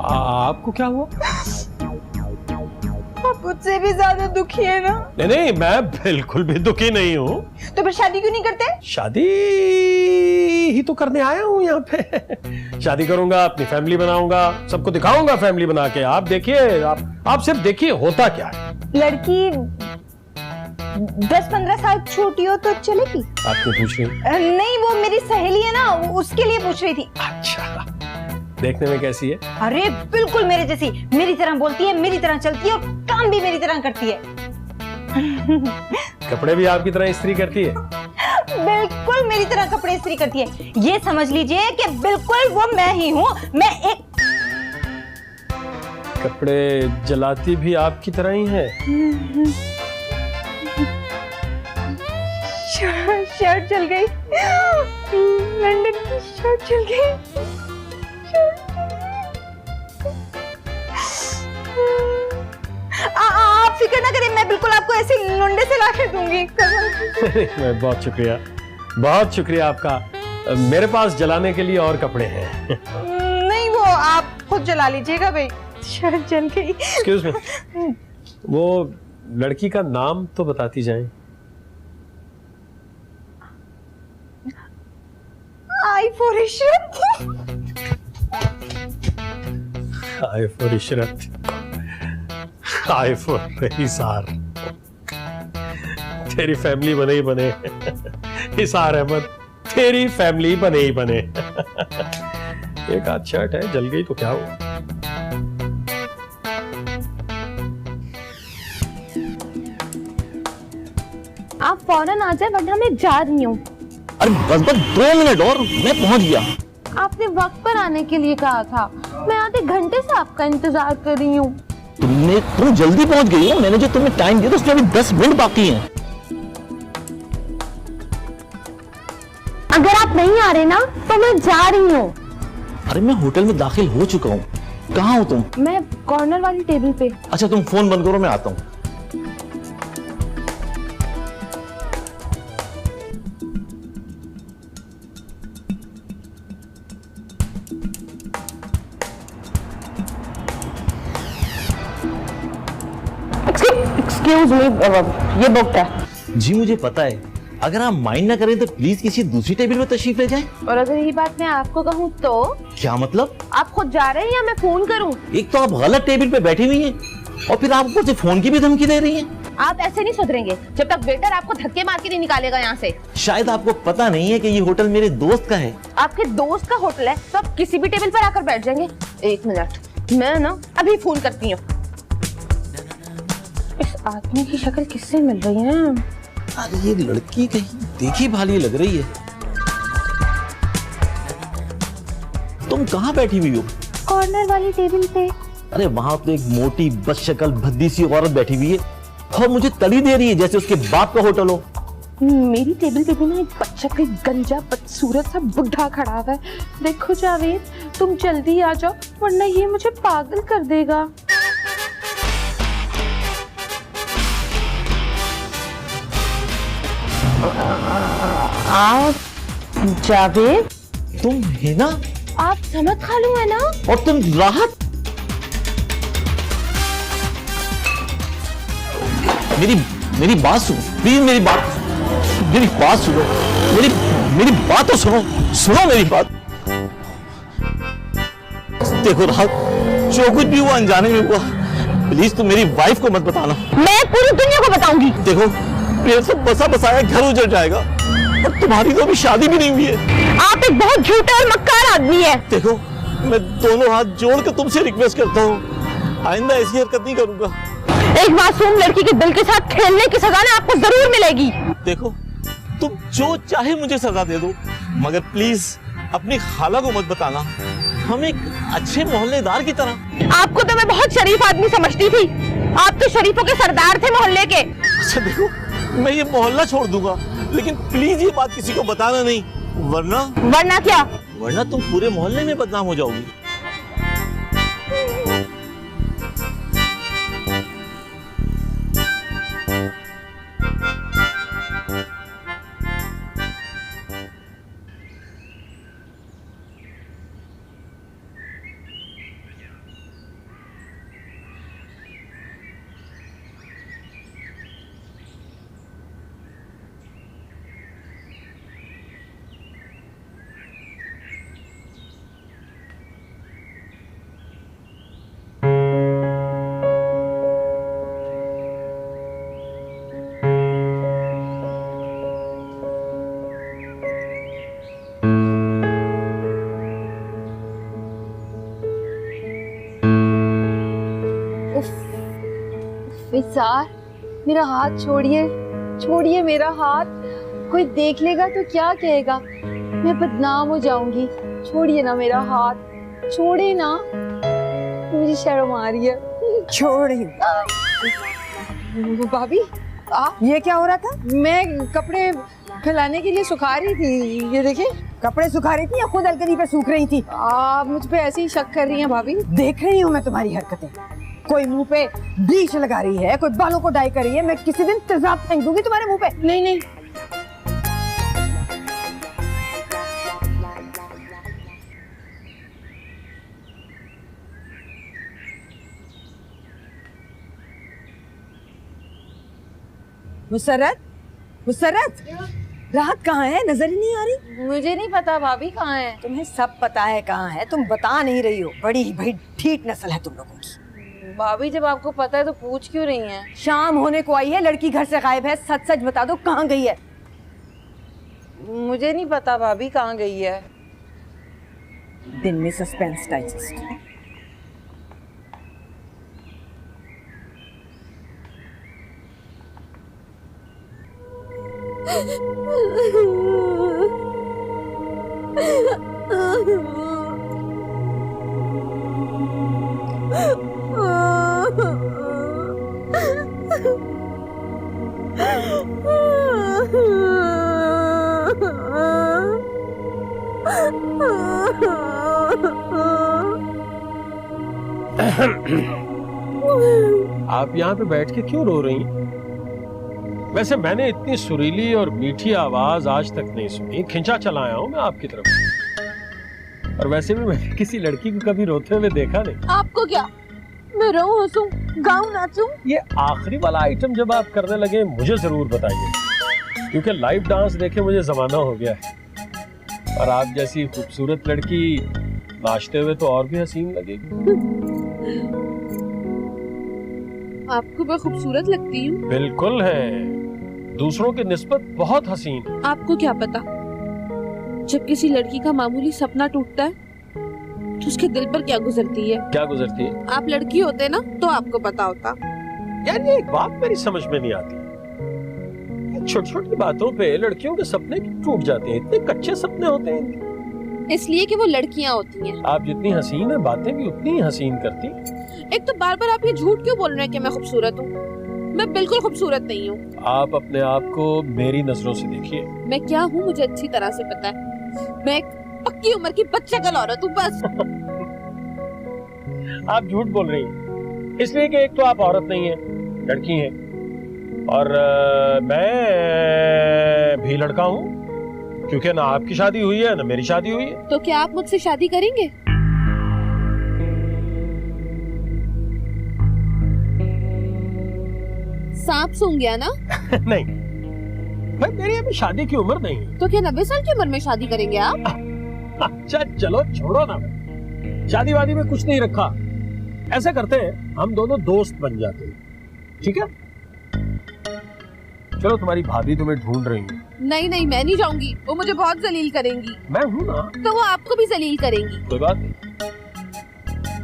आपको क्या हुआ? आप मुझसे भी ज्यादा दुखी है ना? नहीं, मैं बिल्कुल भी दुखी नहीं हूँ। तो फिर शादी क्यों नहीं करते? शादी ही तो करने आया हूँ यहाँ पे। शादी करूंगा, अपनी फैमिली बनाऊंगा, सबको दिखाऊंगा फैमिली बना के। आप देखिए, आप सिर्फ देखिए होता क्या है। लड़की 10-15 साल छोटी हो तो चलेगी? आपको पूछ रही? नहीं, वो मेरी सहेली है ना, उसके लिए पूछ रही थी। अच्छा, देखने में कैसी है? अरे बिल्कुल मेरे जैसी, मेरी तरह बोलती है, मेरी तरह चलती है और काम भी मेरी तरह करती है। कपड़े भी आपकी तरह इस्त्री करती है? बिल्कुल मेरी तरह कपड़े इस्त्री करती है। ये समझ लीजिए कि बिल्कुल वो मैं ही हूँ। मैं एक कपड़े जलाती भी आपकी तरह ही है? शर्ट जल गई। लंदन की शर्ट चल गई। आप फिक्र ना करें, मैं बिल्कुल आपको ऐसे लुंडे से ला के दूंगी। मैं बहुत शुक्रिया आपका। मेरे पास जलाने के लिए और कपड़े हैं। नहीं, वो आप खुद जला लीजिएगा भाई, शर्ट जल गई। एक्सक्यूज मी, वो लड़की का नाम तो बताती जाएं। I for Ishrat. I for Ishrat, I for Isar. तेरी फैमिली बने ही बने। इसार अहमद, तेरी फैमिली बने ही बने। एक आध शर्ट है, जल गई तो क्या हुआ। आप फौरन आ जाए वरना मैं जा रही हूँ। अरे बस 2 मिनट और मैं पहुंच गया। आपने वक्त पर आने के लिए कहा था, मैं आधे घंटे से आपका इंतजार कर रही हूँ। तुम जल्दी पहुंच गई हो। मैंने जो तुम्हें टाइम दिया था उसमें अभी 10 मिनट बाकी हैं। अगर आप नहीं आ रहे ना तो मैं जा रही हूँ। अरे मैं होटल में दाखिल हो चुका हूँ। कहाँ हो तुम? मैं कॉर्नर वाली टेबल पे। अच्छा तुम फोन बंद करो, मैं आता हूँ। एक्सक्यूज मी, ये बुक है। जी मुझे पता है, अगर आप माइंड ना करें तो प्लीज किसी दूसरी टेबल पर तशरीफ ले जाएं। और अगर यही बात मैं आपको कहूँ तो? क्या मतलब? आप खुद जा रहे हैं या मैं फोन करूँ? एक तो आप गलत टेबल पे बैठी हुई हैं और फिर आप ऊपर से फोन की भी धमकी दे रही हैं। आप ऐसे नहीं सुधरेंगे जब तक वेटर आपको धक्के मार के नहीं निकालेगा यहाँ से। शायद आपको पता नहीं है कि ये होटल मेरे दोस्त का है। आपके दोस्त का होटल है तो आप किसी भी टेबल पर आकर बैठ जाएंगे। 1 मिनट, मैं ना अभी फोन करती हूँ। इस आदमी की शक्ल किससे मिल रही है? अरे ये लड़की कहीं देखी भाली लग रही है। तुम कहाँ बैठी हुई हो? कॉर्नर वाली टेबल पे। अरे वहां तो एक मोटी बदशक्ल भद्दी सी औरत बैठी हुई है और मुझे तली दे रही है जैसे उसके बाप का होटल हो। मेरी टेबल पे भी ना एक बच्चा के गंजा बदसूरत सा बुढ़ा खड़ा हुआ है। देखो जावेद, तुम जल्दी आ जाओ वरना ये मुझे पागल कर देगा। आप जावेद? तुम है ना? आप समत खालू है ना? और तुम राहत? मेरी बात सुनो प्लीज, मेरी बात सुनो। मेरी बात तो सुनो मेरी बात। देखो राहत, जो कुछ भी हुआ अनजाने में हुआ, प्लीज तुम मेरी वाइफ को मत बताना। मैं पूरी दुनिया को बताऊंगी। देखो मेरा सब बसा बसाया घर उजड़ जाएगा और तुम्हारी तो अभी शादी भी नहीं हुई है। आप एक बहुत झूठा और मक्कार आदमी है। देखो मैं दोनों हाथ जोड़ कर तुमसे रिक्वेस्ट करता हूँ, आइंदा ऐसी हरकत नहीं करूंगा। एक मासूम लड़की के दिल के साथ खेलने की सजा ना आपको जरूर मिलेगी। देखो तुम जो चाहे मुझे सजा दे दो, मगर प्लीज अपनी खाला को मत बताना। हम एक अच्छे मोहल्लेदार की तरह। आपको तो मैं बहुत शरीफ आदमी समझती थी। आप तो शरीफों के सरदार थे मोहल्ले के। अच्छा देखो, मैं ये मोहल्ला छोड़ दूंगा, लेकिन प्लीज ये बात किसी को बताना नहीं, वरना क्या? वरना तुम पूरे मोहल्ले में बदनाम हो जाओगी। विसार, मेरा हाथ छोड़िए, छोड़िए मेरा हाथ। कोई देख लेगा तो क्या कहेगा? मैं बदनाम हो जाऊंगी। छोड़िए ना मेरा हाथ, छोड़े ना, मुझे शर्म आ रही है। छोड़ ही। भाभी ये क्या हो रहा था? मैं कपड़े फैलाने के लिए सुखा रही थी। ये देखिए, कपड़े सुखा रही थी या खुद अलकनी पे सूख रही थी? आप मुझ पे ऐसे ही शक कर रही हैं भाभी। देख रही हूँ मैं तुम्हारी हरकतें। कोई मुंह पे ब्लीच लगा रही है, कोई बालों को डाई कर रही है। मैं किसी दिन तेजाब फेंक दूंगी तुम्हारे मुंह पे। नहीं नहीं, मुसर्रत, मुसर्रत, राहत कहाँ है? नजर ही नहीं आ रही। मुझे नहीं पता भाभी कहाँ है। तुम्हें सब पता है कहाँ है, तुम बता नहीं रही हो। बड़ी भाई ठीक नस्ल है तुम लोगों की। भाभी जब आपको पता है तो पूछ क्यों रही हैं? शाम होने को आई है, लड़की घर से गायब है। सच सच बता दो, कहाँ गई है? मुझे नहीं पता भाभी कहाँ गई है। दिन में सस्पेंस डाइजेस्ट। आप यहाँ पे बैठ के क्यों रो रही हैं? वैसे मैंने इतनी सुरीली और मीठी आवाज आज तक नहीं सुनी। खिंचा चला आया हूँ मैं आपकी तरफ। और वैसे भी मैंने किसी लड़की को कभी रोते हुए देखा नहीं। आपको क्या, मैं रोऊं, हंसूं, गाऊं, नाचूं? ये आखिरी वाला आइटम जब आप करने लगे मुझे जरूर बताइए, क्योंकि लाइव डांस देखे मुझे जमाना हो गया है। और आप जैसी खूबसूरत लड़की नाचते हुए तो और भी हसीन लगेगी। आपको मैं खूबसूरत लगती हूँ? बिल्कुल है, दूसरों के निस्बत बहुत हसीन। आपको क्या पता, जब किसी लड़की का मामूली सपना टूटता है तो उसके दिल पर क्या गुजरती है। क्या गुजरती है? आप लड़की होते ना तो आपको पता होता। यार ये एक बात मेरी समझ में नहीं आती, छोटी छोटी बातों पे लड़कियों के सपने क्यों टूट जाते हैं? इतने कच्चे सपने होते हैं इनके। इसलिए कि वो लड़कियां होती हैं। आप जितनी हसीन है, बातें भी उतनी ही हसीन करती। एक तो बार बार आप ये झूठ क्यों बोल रहे हैं कि मैं खूबसूरत हूँ? मैं बिल्कुल खूबसूरत नहीं हूँ। आप अपने आप को मेरी नजरों से देखिए। मैं क्या हूँ मुझे अच्छी तरह से पता है। मैं एक पक्की उम्र की बच्चे का औरत हूँ बस। आप झूठ बोल रही हैं, इसलिए कि एक तो आप औरत नहीं है, लड़की हैं, और मैं भी लड़का हूँ, क्योंकि ना आपकी शादी हुई है ना मेरी शादी हुई है। तो क्या आप मुझसे शादी करेंगे? सांप सूंघ गया ना? नहीं भाई, मेरी अभी शादी की उम्र नहीं है। तो क्या 90 साल की उम्र में शादी करेंगे आप? अच्छा चलो छोड़ो ना, शादी वादी में कुछ नहीं रखा। ऐसा करते हैं, हम दोनों दोस्त बन जाते हैं, ठीक है? चलो, तुम्हारी भाभी तुम्हें ढूंढ रही है। नहीं नहीं, मैं नहीं जाऊंगी, वो मुझे बहुत जलील करेंगी। मैं हूं ना। तो वो आपको भी जलील करेंगी। कोई बात नहीं,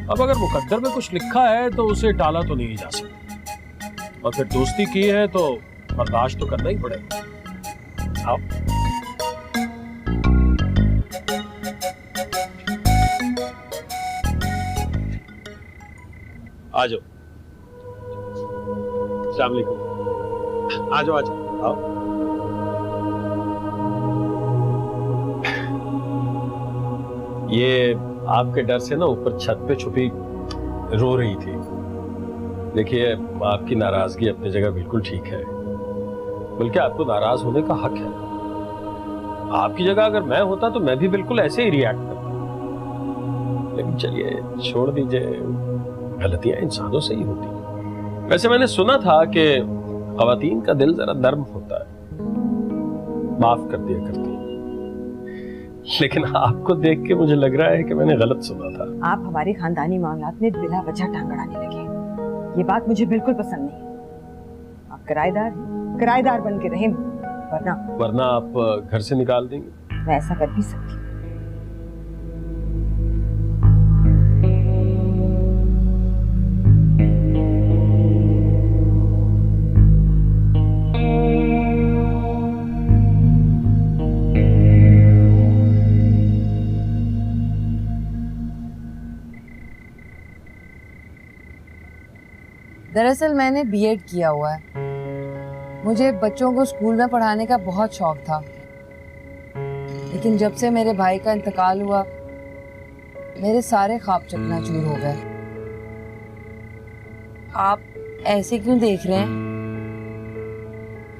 अब अगर मुकद्दर में कुछ लिखा है तो उसे टाला तो नहीं जा सकता, और फिर दोस्ती की है तो बर्दाश्त तो करना ही पड़ेगा। आओ। आ जाओ। अस्सलाम वालेकुम। आ जाओ, आ जाओ, आओ। ये आपके डर से ना ऊपर छत पे छुपी रो रही थी। देखिए, आपकी नाराजगी अपनी जगह बिल्कुल ठीक है, बल्कि आपको नाराज होने का हक है। आपकी जगह अगर मैं होता तो मैं भी बिल्कुल ऐसे ही रिएक्ट करता। लेकिन चलिए छोड़ दीजिए, गलतियां इंसानों से ही होती हैं। वैसे मैंने सुना था कि ख़वातीन का दिल जरा नर्म होता है, माफ कर दिया करती है। लेकिन आपको देख के मुझे लग रहा है कि मैंने गलत सुना था। आप हमारे खानदानी मामलात में बिला वजह टांग अड़ाने लगे, ये बात मुझे बिल्कुल पसंद नहीं। आप किराएदार बन के रहें, वरना आप घर से निकाल देंगे। मैं ऐसा कर भी सकती हूँ। दरअसल मैंने बीएड किया हुआ है, मुझे बच्चों को स्कूल में पढ़ाने का बहुत शौक था, लेकिन जब से मेरे भाई का इंतकाल हुआ मेरे सारे ख्वाब चकनाचूर हो गए। आप ऐसे क्यों देख रहे हैं?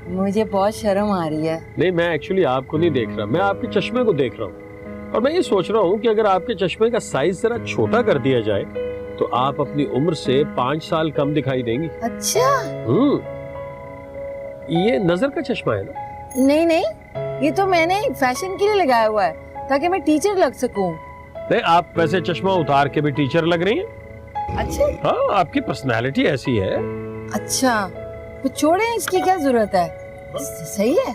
मुझे बहुत शर्म आ रही है। नहीं, मैं एक्चुअली आपको नहीं देख रहा, मैं आपके चश्मे को देख रहा हूँ। और मैं ये सोच रहा हूँ कि अगर आपके चश्मे का साइज जरा छोटा कर दिया जाए तो आप अपनी उम्र से 5 साल कम दिखाई देंगी। अच्छा? ये नजर का चश्मा है ना? नहीं नहीं, ये तो मैंने फैशन के लिए लगाया हुआ है ताकि मैं टीचर लग सकूं। नहीं, आप वैसे चश्मा उतार के भी टीचर लग रही हैं। अच्छा? हाँ, आपकी पर्सनालिटी ऐसी है। अच्छा, तो छोड़े, इसकी क्या जरूरत है? सही है।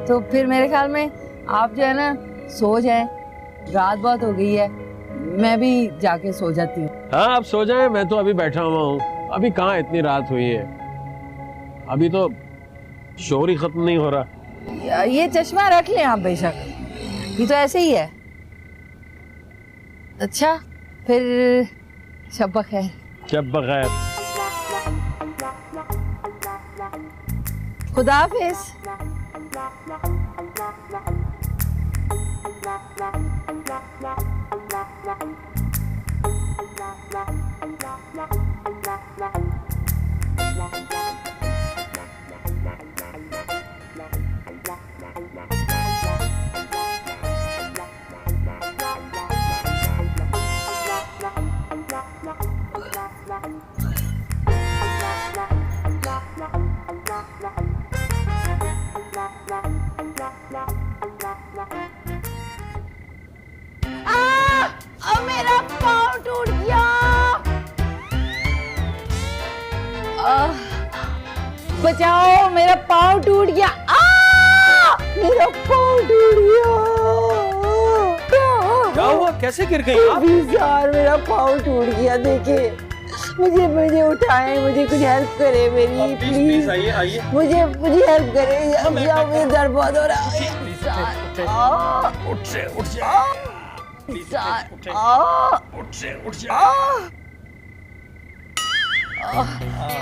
तो फिर मेरे ख्याल में आप जो है ना सो जाए, रात बहुत हो गई है, मैं भी जाके सो जाती हूँ। हाँ, आप सो जाएं, मैं तो अभी बैठा हुआ हूँ। अभी कहाँ इतनी रात हुई है, अभी तो शोर ही खत्म नहीं हो रहा। ये चश्मा रख लें आप बेशक, ये तो ऐसे ही है। अच्छा, फिर शब बखैर। शब बखैर। खुदा हाफिज। अब मेरा पाँव टूट गया। बचाओ, मेरा पाँव टूट गया। मेरा पाँव टूट गया। क्या हुआ, कैसे गिर गई आप? यार, मेरा पाँव टूट गया। देखिए, मुझे उठाएं, मुझे कुछ हेल्प करे मेरी, प्लीज। आइए आइए, मुझे हेल्प करे। अब मेरा दर्द बहुत हो रहा है। उठ से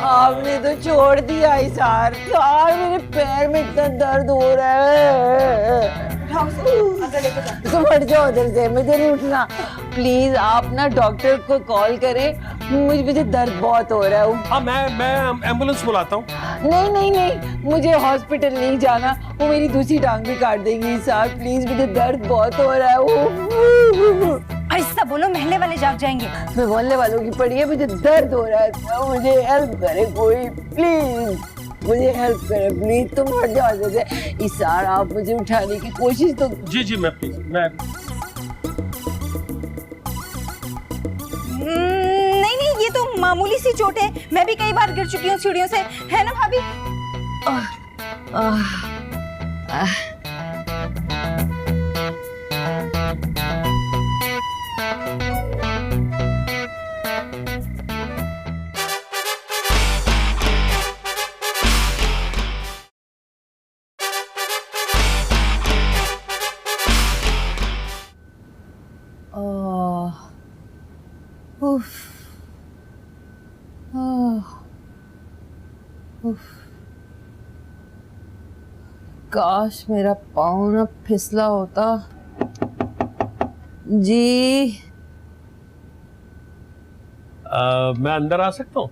आपने तो छोड़ दिया इसार। यार, मेरे पैर में इतना दर्द हो रहा है। तो हट जाओ उधर से, मुझे नहीं उठना। प्लीज आप ना डॉक्टर को कॉल करें, मुझे दर्द बहुत हो रहा है। हाँ, मैं एम्बुलेंस बुलाता हूँ। नहीं, मुझे हॉस्पिटल नहीं जाना, वो मेरी दूसरी टांग भी काट देंगी। सर प्लीज, मुझे दर्द बहुत हो रहा है। ऐसा बोलो, महल्ले वाले जाग जाएंगे। मैं मोहल्ले वालों की पड़ी है, मुझे दर्द हो रहा है। तो मुझे हेल्प करे कोई, प्लीज मुझे हेल्प करे प्लीज। तुम हट जाओ जैसे। इसार, आप मुझे उठाने की कोशिश तो। जी, मैं नहीं, ये तो मामूली सी चोट है। मैं भी कई बार गिर चुकी हूँ सीढ़ियों से, है ना भाभी? काश मेरा पाँव ना फिसला होता। जी, मैं अंदर आ सकता हूँ?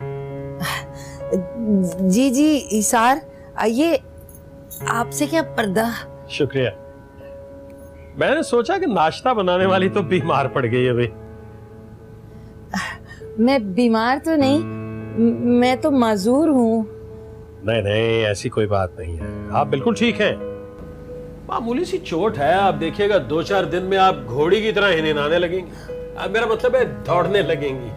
जी इसार, आइए। आपसे क्या पर्दा? शुक्रिया। मैंने सोचा कि नाश्ता बनाने वाली तो बीमार पड़ गई अभी। मैं बीमार तो नहीं, मैं तो माजूर हूँ। नहीं, ऐसी कोई बात नहीं है, आप बिल्कुल ठीक हैं। मामूली सी चोट है, आप देखिएगा 2-4 दिन में आप घोड़ी की तरह हिनहिनाने लगेंगी। मेरा मतलब है दौड़ने लगेंगी।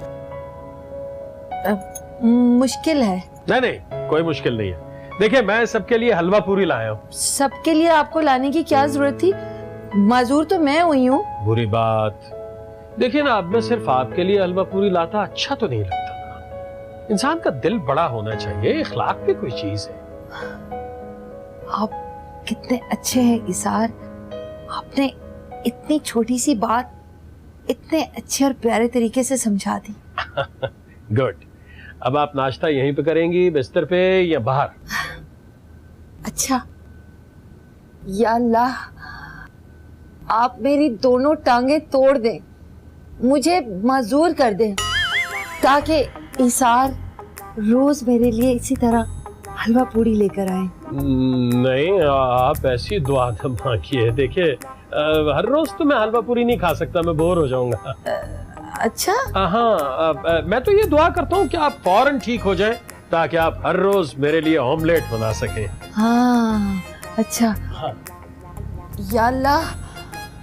मुश्किल है? नहीं, कोई मुश्किल नहीं है। देखिए, मैं सबके लिए हलवा पूरी लाया हूँ। सबके लिए आपको लाने की क्या जरूरत थी? माजूर तो मैं हुई हूँ। बुरी बात। देखिए ना, अब मैं सिर्फ आपके लिए हलवा पूरी लाता अच्छा तो नहीं लगता। इंसान का दिल बड़ा होना चाहिए, इखलाक भी कोई चीज है। आप कितने अच्छे हैं इसार, आपने इतनी छोटी सी बात इतने अच्छे और प्यारे तरीके से समझा दी। गुड। अब आप नाश्ता यहीं पे करेंगी, बिस्तर पे या बाहर? अच्छा, या अल्लाह, आप मेरी दोनों टांगे तोड़ दें, मुझे माजूर कर दें, ताकि इसार रोज मेरे लिए इसी तरह हलवा पूड़ी लेकर आए। नहीं, आप ऐसी दुआ न मांगिए। देखिए, हर रोज तो मैं हलवा पूरी नहीं खा सकता, मैं बोर हो जाऊंगा। अच्छा, हाँ, मैं तो ये दुआ करता हूँ कि आप फौरन ठीक हो जाएं, ताकि आप हर रोज मेरे लिए ऑमलेट बना सकें। हाँ, अच्छा। हाँ। या अल्लाह,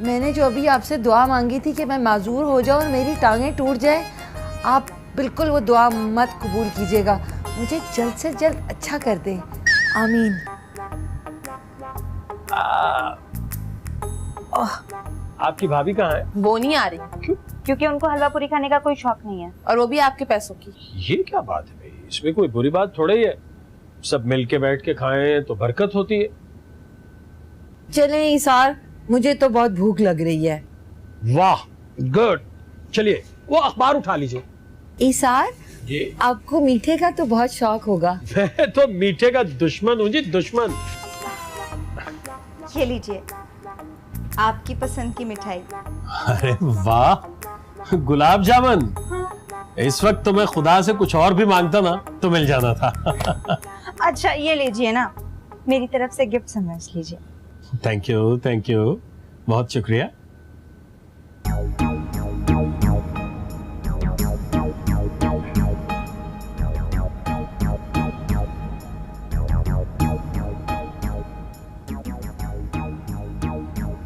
मैंने जो अभी आपसे दुआ मांगी थी कि मैं माजूर हो जाऊं और मेरी टांगें टूट जाए, आप बिल्कुल वो दुआ मत कबूल कीजिएगा। मुझे जल्द से जल्द अच्छा कर दें, आमीन। आपकी भाभी कहाँ है? वो नहीं आ रही क्योंकि उनको हलवा पूरी खाने का कोई शौक नहीं है। और वो भी आपके पैसों की। ये क्या बात है भाई, इसमें कोई बुरी बात थोड़ी है। सब मिलके बैठ के खाएं तो बरकत होती है। चलें इसार, मुझे तो बहुत भूख लग रही है। वाह, गुड। चलिए, वो अखबार उठा लीजिए। इसार, जी। आपको मीठे का तो बहुत शौक होगा। मैं तो मीठे का दुश्मन हूँ जी, दुश्मन। ये लीजिए, आपकी पसंद की मिठाई। अरे वाह, गुलाब जामुन। इस वक्त तो मैं खुदा से कुछ और भी मांगता ना तो मिल जाना था। अच्छा, ये लीजिए ना, मेरी तरफ से गिफ्ट समझ लीजिए। थैंक यू, थैंक यू, बहुत शुक्रिया।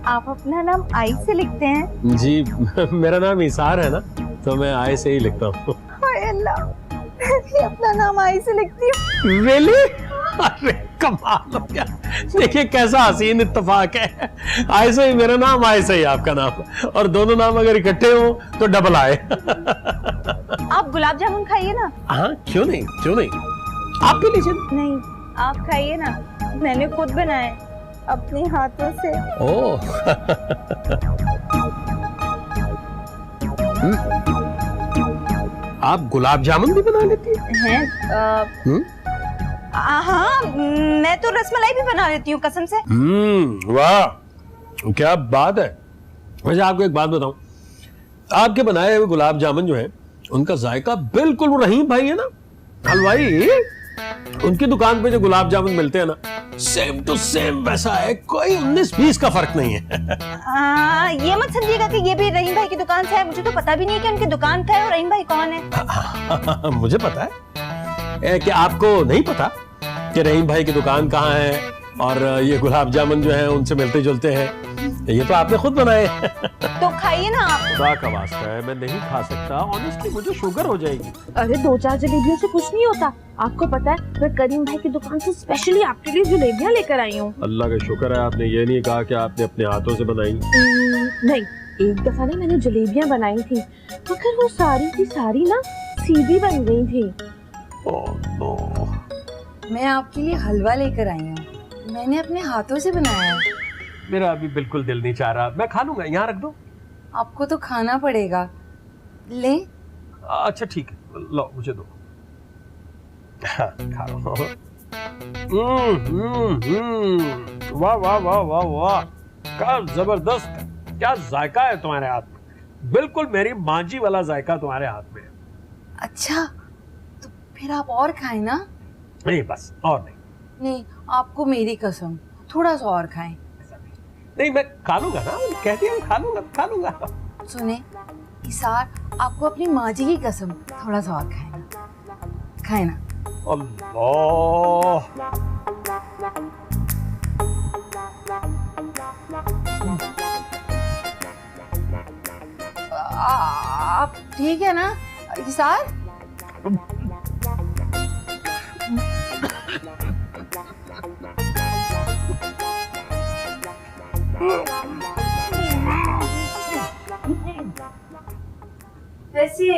आप अपना नाम आई से लिखते हैं? जी, मेरा नाम इसार है ना, तो मैं आय से ही लिखता हूँ। हाय अल्लाह, मैं भी अपना नाम आई से लिखती हूँ। Really? अरे कमाल हो गया। देखिए कैसा हसीन इत्तेफाक है। आय से ही मेरा नाम, आय से ही आपका नाम, और दोनों नाम अगर इकट्ठे हो तो डबल आए। आप गुलाब जामुन खाइए ना। हाँ, क्यों नहीं, क्यों नहीं, आप भी लीजिए। नहीं, आप खाइए ना, मैंने खुद बनाए अपने हाथों से। ओह। आप गुलाब जामुन भी बना लेती हैं? हाँ, मैं तो रसमलाई भी बना लेती हूँ कसम से। वाह, क्या बात है। वैसे आपको एक बात बताऊं, आपके बनाए हुए गुलाब जामुन जो है, उनका जायका बिल्कुल वो रहीम भाई है ना, हलवाई, उनकी दुकान पे जो गुलाब जामुन मिलते हैं ना, सेम टू सेम वैसा है, कोई 19-20 का फर्क नहीं है। ये मत समझिएगा कि ये भी रहीम भाई की दुकान से है। मुझे तो पता भी नहीं कि उनकी दुकान का है और रहीम भाई कौन है। मुझे पता है कि आपको नहीं पता कि रहीम भाई की दुकान कहाँ है, और ये गुलाब जामुन जो है उनसे मिलते जुलते हैं। ये तो आपने खुद बनाए। तो खाइए ना आप। खुदा का वास्ता है, मैं नहीं खा सकता, ऑनेस्टली मुझे शुगर हो जाएगी। अरे 2-4 जलेबियों से कुछ नहीं होता। आपको पता है, मैं करीम भाई की दुकान से स्पेशली आपके लिए जलेबियां लेकर आई हूँ। अल्लाह का शुक्र है आपने ये नहीं कहा कि आपने अपने हाथों से बनाई। नहीं, एक दफा ना मैंने जलेबियां बनाई थी, मगर वो सारी की सारी ना सीधी बन गई थी। Oh no. मैं आपके लिए हलवा लेकर आई हूँ, मैंने अपने हाथों से बनाया है। मेरा अभी बिल्कुल दिल नहीं चाह रहा, मैं खा लूंगा, यहाँ रख दो। आपको तो खाना पड़ेगा, ले। अच्छा ठीक है, लो मुझे दो। हाँ, खा लो। वाह वाह वाह वाह वाह, क्या जबरदस्त, क्या जायका है तुम्हारे हाथ में, बिल्कुल मेरी माँ जी वाला जायका तुम्हारे हाथ में है। अच्छा, तो फिर आप और खाएं ना। नहीं बस, और नहीं। नहीं, आपको मेरी कसम, थोड़ा सा और खाएं। नहीं, मैं खा लूंगा ना, कहती हूँ खा लूंगा, खा लूंगा। सुने इसार, आपको अपनी माँ जी की कसम, थोड़ा सा और खाएं ना, खाएं ना। अल्लाह, आप ठीक है ना इसार? वैसे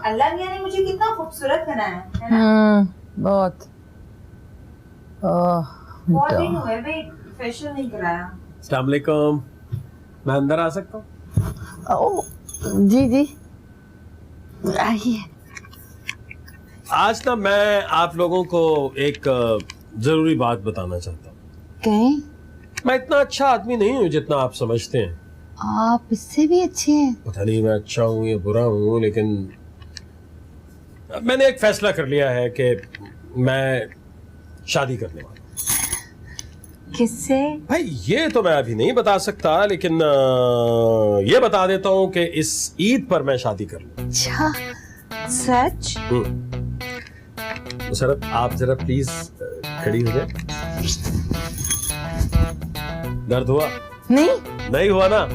अल्लाह मियां ने मुझे कितना खूबसूरत बनाया है ना? बहुत। बहुत दिन हुए भाई फेशियल नहीं कराया। अस्सलाम वालेकुम, मैं अंदर आ सकता हूँ? जी जी, आइए। आज ना मैं आप लोगों को एक जरूरी बात बताना चाहता हूँ। गए? मैं इतना अच्छा आदमी नहीं हूं जितना आप समझते हैं। आप इससे भी अच्छे हैं। पता नहीं मैं अच्छा हूं या बुरा हूं, लेकिन मैंने एक फैसला कर लिया है कि मैं शादी करने वाला हूं। किससे? भाई ये तो मैं अभी नहीं बता सकता, लेकिन ये बता देता हूं कि इस ईद पर मैं शादी कर लूं। अच्छा, सच? मुशर्रत आप जरा प्लीज खड़ी हो जाए। दर्द हुआ? नहीं हुआ ना?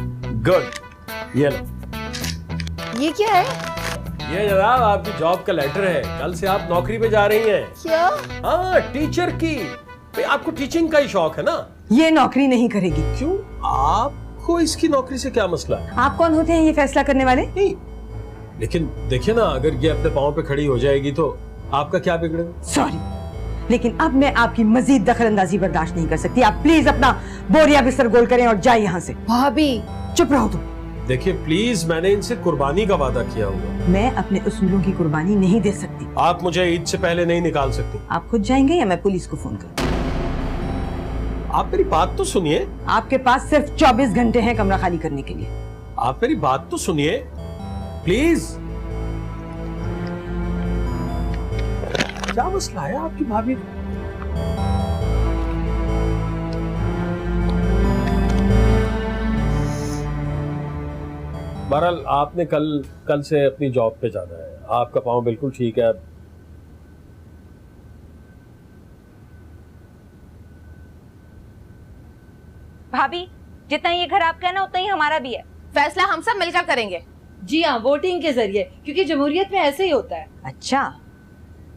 गुड। ये लो। ये क्या है? ये जनाब आपकी जॉब का लेटर है। कल से आप नौकरी पे जा रही हैं। क्या? हाँ, टीचर की। भाई आपको टीचिंग का ही शौक है ना? ये नौकरी नहीं करेगी। क्यों? आपको इसकी नौकरी से क्या मसला है? आप कौन होते हैं ये फैसला करने वाले? नहीं, लेकिन देखिए ना, अगर ये अपने पाँव पे खड़ी हो जाएगी तो आपका क्या बिगड़ेगा? सॉरी, लेकिन अब मैं आपकी मजीद दखलंदाजी बर्दाश्त नहीं कर सकती। आप प्लीज अपना बोरिया बिस्तर गोल करें और जाए यहाँ से। भाभी चुप रहो तुम। देखिए प्लीज, मैंने इनसे कुर्बानी का वादा किया हुआ। मैं अपने उसूलों की कुर्बानी नहीं दे सकती। आप मुझे ईद से पहले नहीं निकाल सकती। आप खुद जाएंगे या मैं पुलिस को फोन करूं? आप मेरी बात तो सुनिए। आपके पास सिर्फ 24 घंटे हैं कमरा खाली करने के लिए। आप मेरी बात तो सुनिए प्लीज। क्या मसला है आपकी भाभी? बहरहाल आपने कल से अपनी जॉब पे जाना है। आपका पाँव बिल्कुल ठीक है। भाभी, जितना ये घर आपका है ना उतना ही हमारा भी है। फैसला हम सब मिलकर करेंगे। जी हाँ, वोटिंग के जरिए, क्योंकि जमहूरियत में ऐसे ही होता है। अच्छा,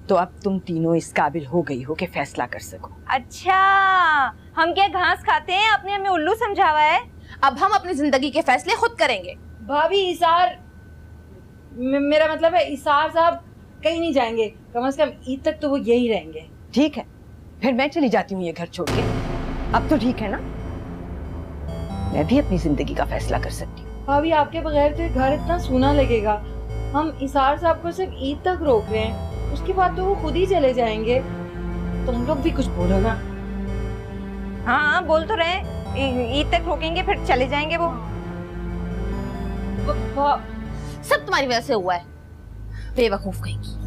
तो अब तुम तीनों इस काबिल हो गई हो कि फैसला कर सको। अच्छा, हम क्या घास खाते हैं? आपने हमें उल्लू समझा हुआ है। अब हम अपनी जिंदगी के फैसले खुद करेंगे। भाभी, इसार मेरा मतलब है इसार साहब कहीं नहीं जाएंगे। कम से कम ईद तक तो वो यही रहेंगे। ठीक है, फिर मैं चली जाती हूँ ये घर छोड़ के। अब तो ठीक है ना? मैं भी अपनी जिंदगी का फैसला कर सकती हूँ। भाभी, आपके बगैर तो ये घर इतना सूना लगेगा। हम इसार साहब को सिर्फ ईद तक रोक रहे हैं, उसके बाद तो वो खुद ही चले जाएंगे। तुम लोग भी कुछ बोलो ना। हाँ, बोल तो रहे, ईद तक रोकेंगे फिर चले जाएंगे वो। सब तुम्हारी वजह से हुआ है, बेवकूफ कहेंगी।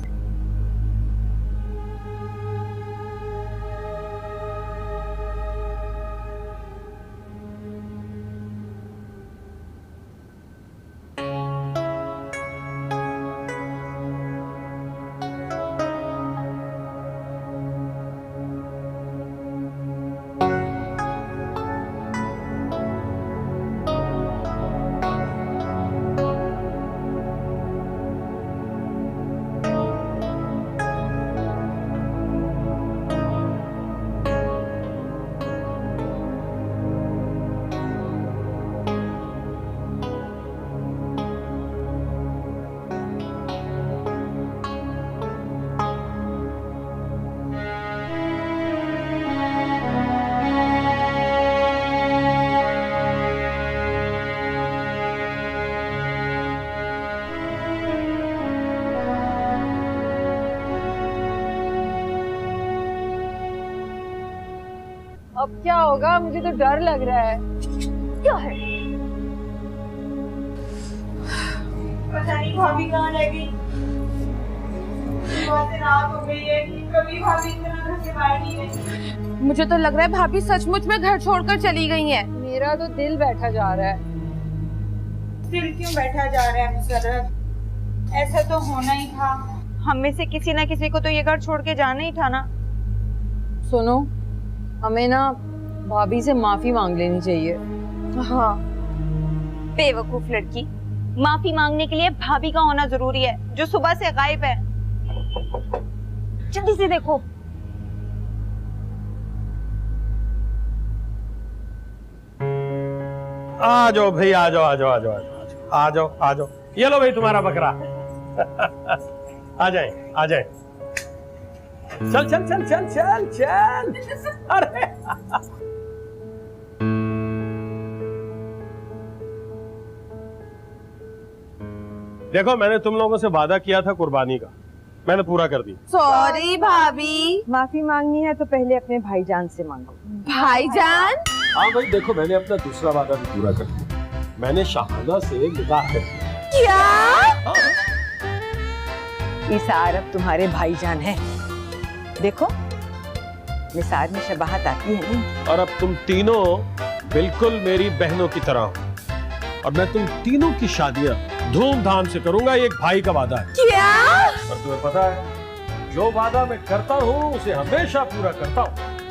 अब क्या होगा? मुझे तो डर लग रहा है। क्या है? पता नहीं भाभी कहाँ रह गई। रात हो गई है कि कभी भाभी इतना घर से बाहर नहीं गई। मुझे तो लग रहा है भाभी सचमुच में घर छोड़कर चली गई हैं। मेरा तो दिल बैठा जा रहा है। दिल क्यों बैठा जा रहा है मुसर्रत? ऐसा तो होना ही था। हम में से किसी ना किसी को तो ये घर छोड़ के जाना ही था ना। सुनो, हमें ना भाभी से माफी मांग लेनी चाहिए। हाँ, बेवकूफ लड़की। माफी मांगने के लिए भाभी का होना जरूरी है, जो सुबह से गायब है। जल्दी से देखो। आ जाओ भाई, आ जाओ आ जाओ आ जाओ आ जाओ आ जाओ। ये लो भाई तुम्हारा बकरा। आ जाए आ जाए। चल चल चल चल चल चल। अरे देखो, मैंने तुम लोगों से वादा किया था कुर्बानी का। मैंने पूरा कर दी। सॉरी भाभी। माफी मांगनी है तो पहले अपने भाईजान से मांगो। भाईजान? हाँ भाई देखो, मैंने अपना दूसरा वादा भी पूरा कर दिया। मैंने शाहाना से निकाह कर दिया। क्या? हाँ। निसार अब तुम्हारे भाईजान है। देखो निसार में शबाहत आती है नहीं। और अब तुम तीनों बिल्कुल मेरी बहनों की तरह हो, और मैं तुम तीनों की शादियां धूमधाम से करूंगा। ये एक भाई का वादा है। क्या? और तुम्हें पता है, जो वादा मैं करता हूँ उसे हमेशा पूरा करता हूँ।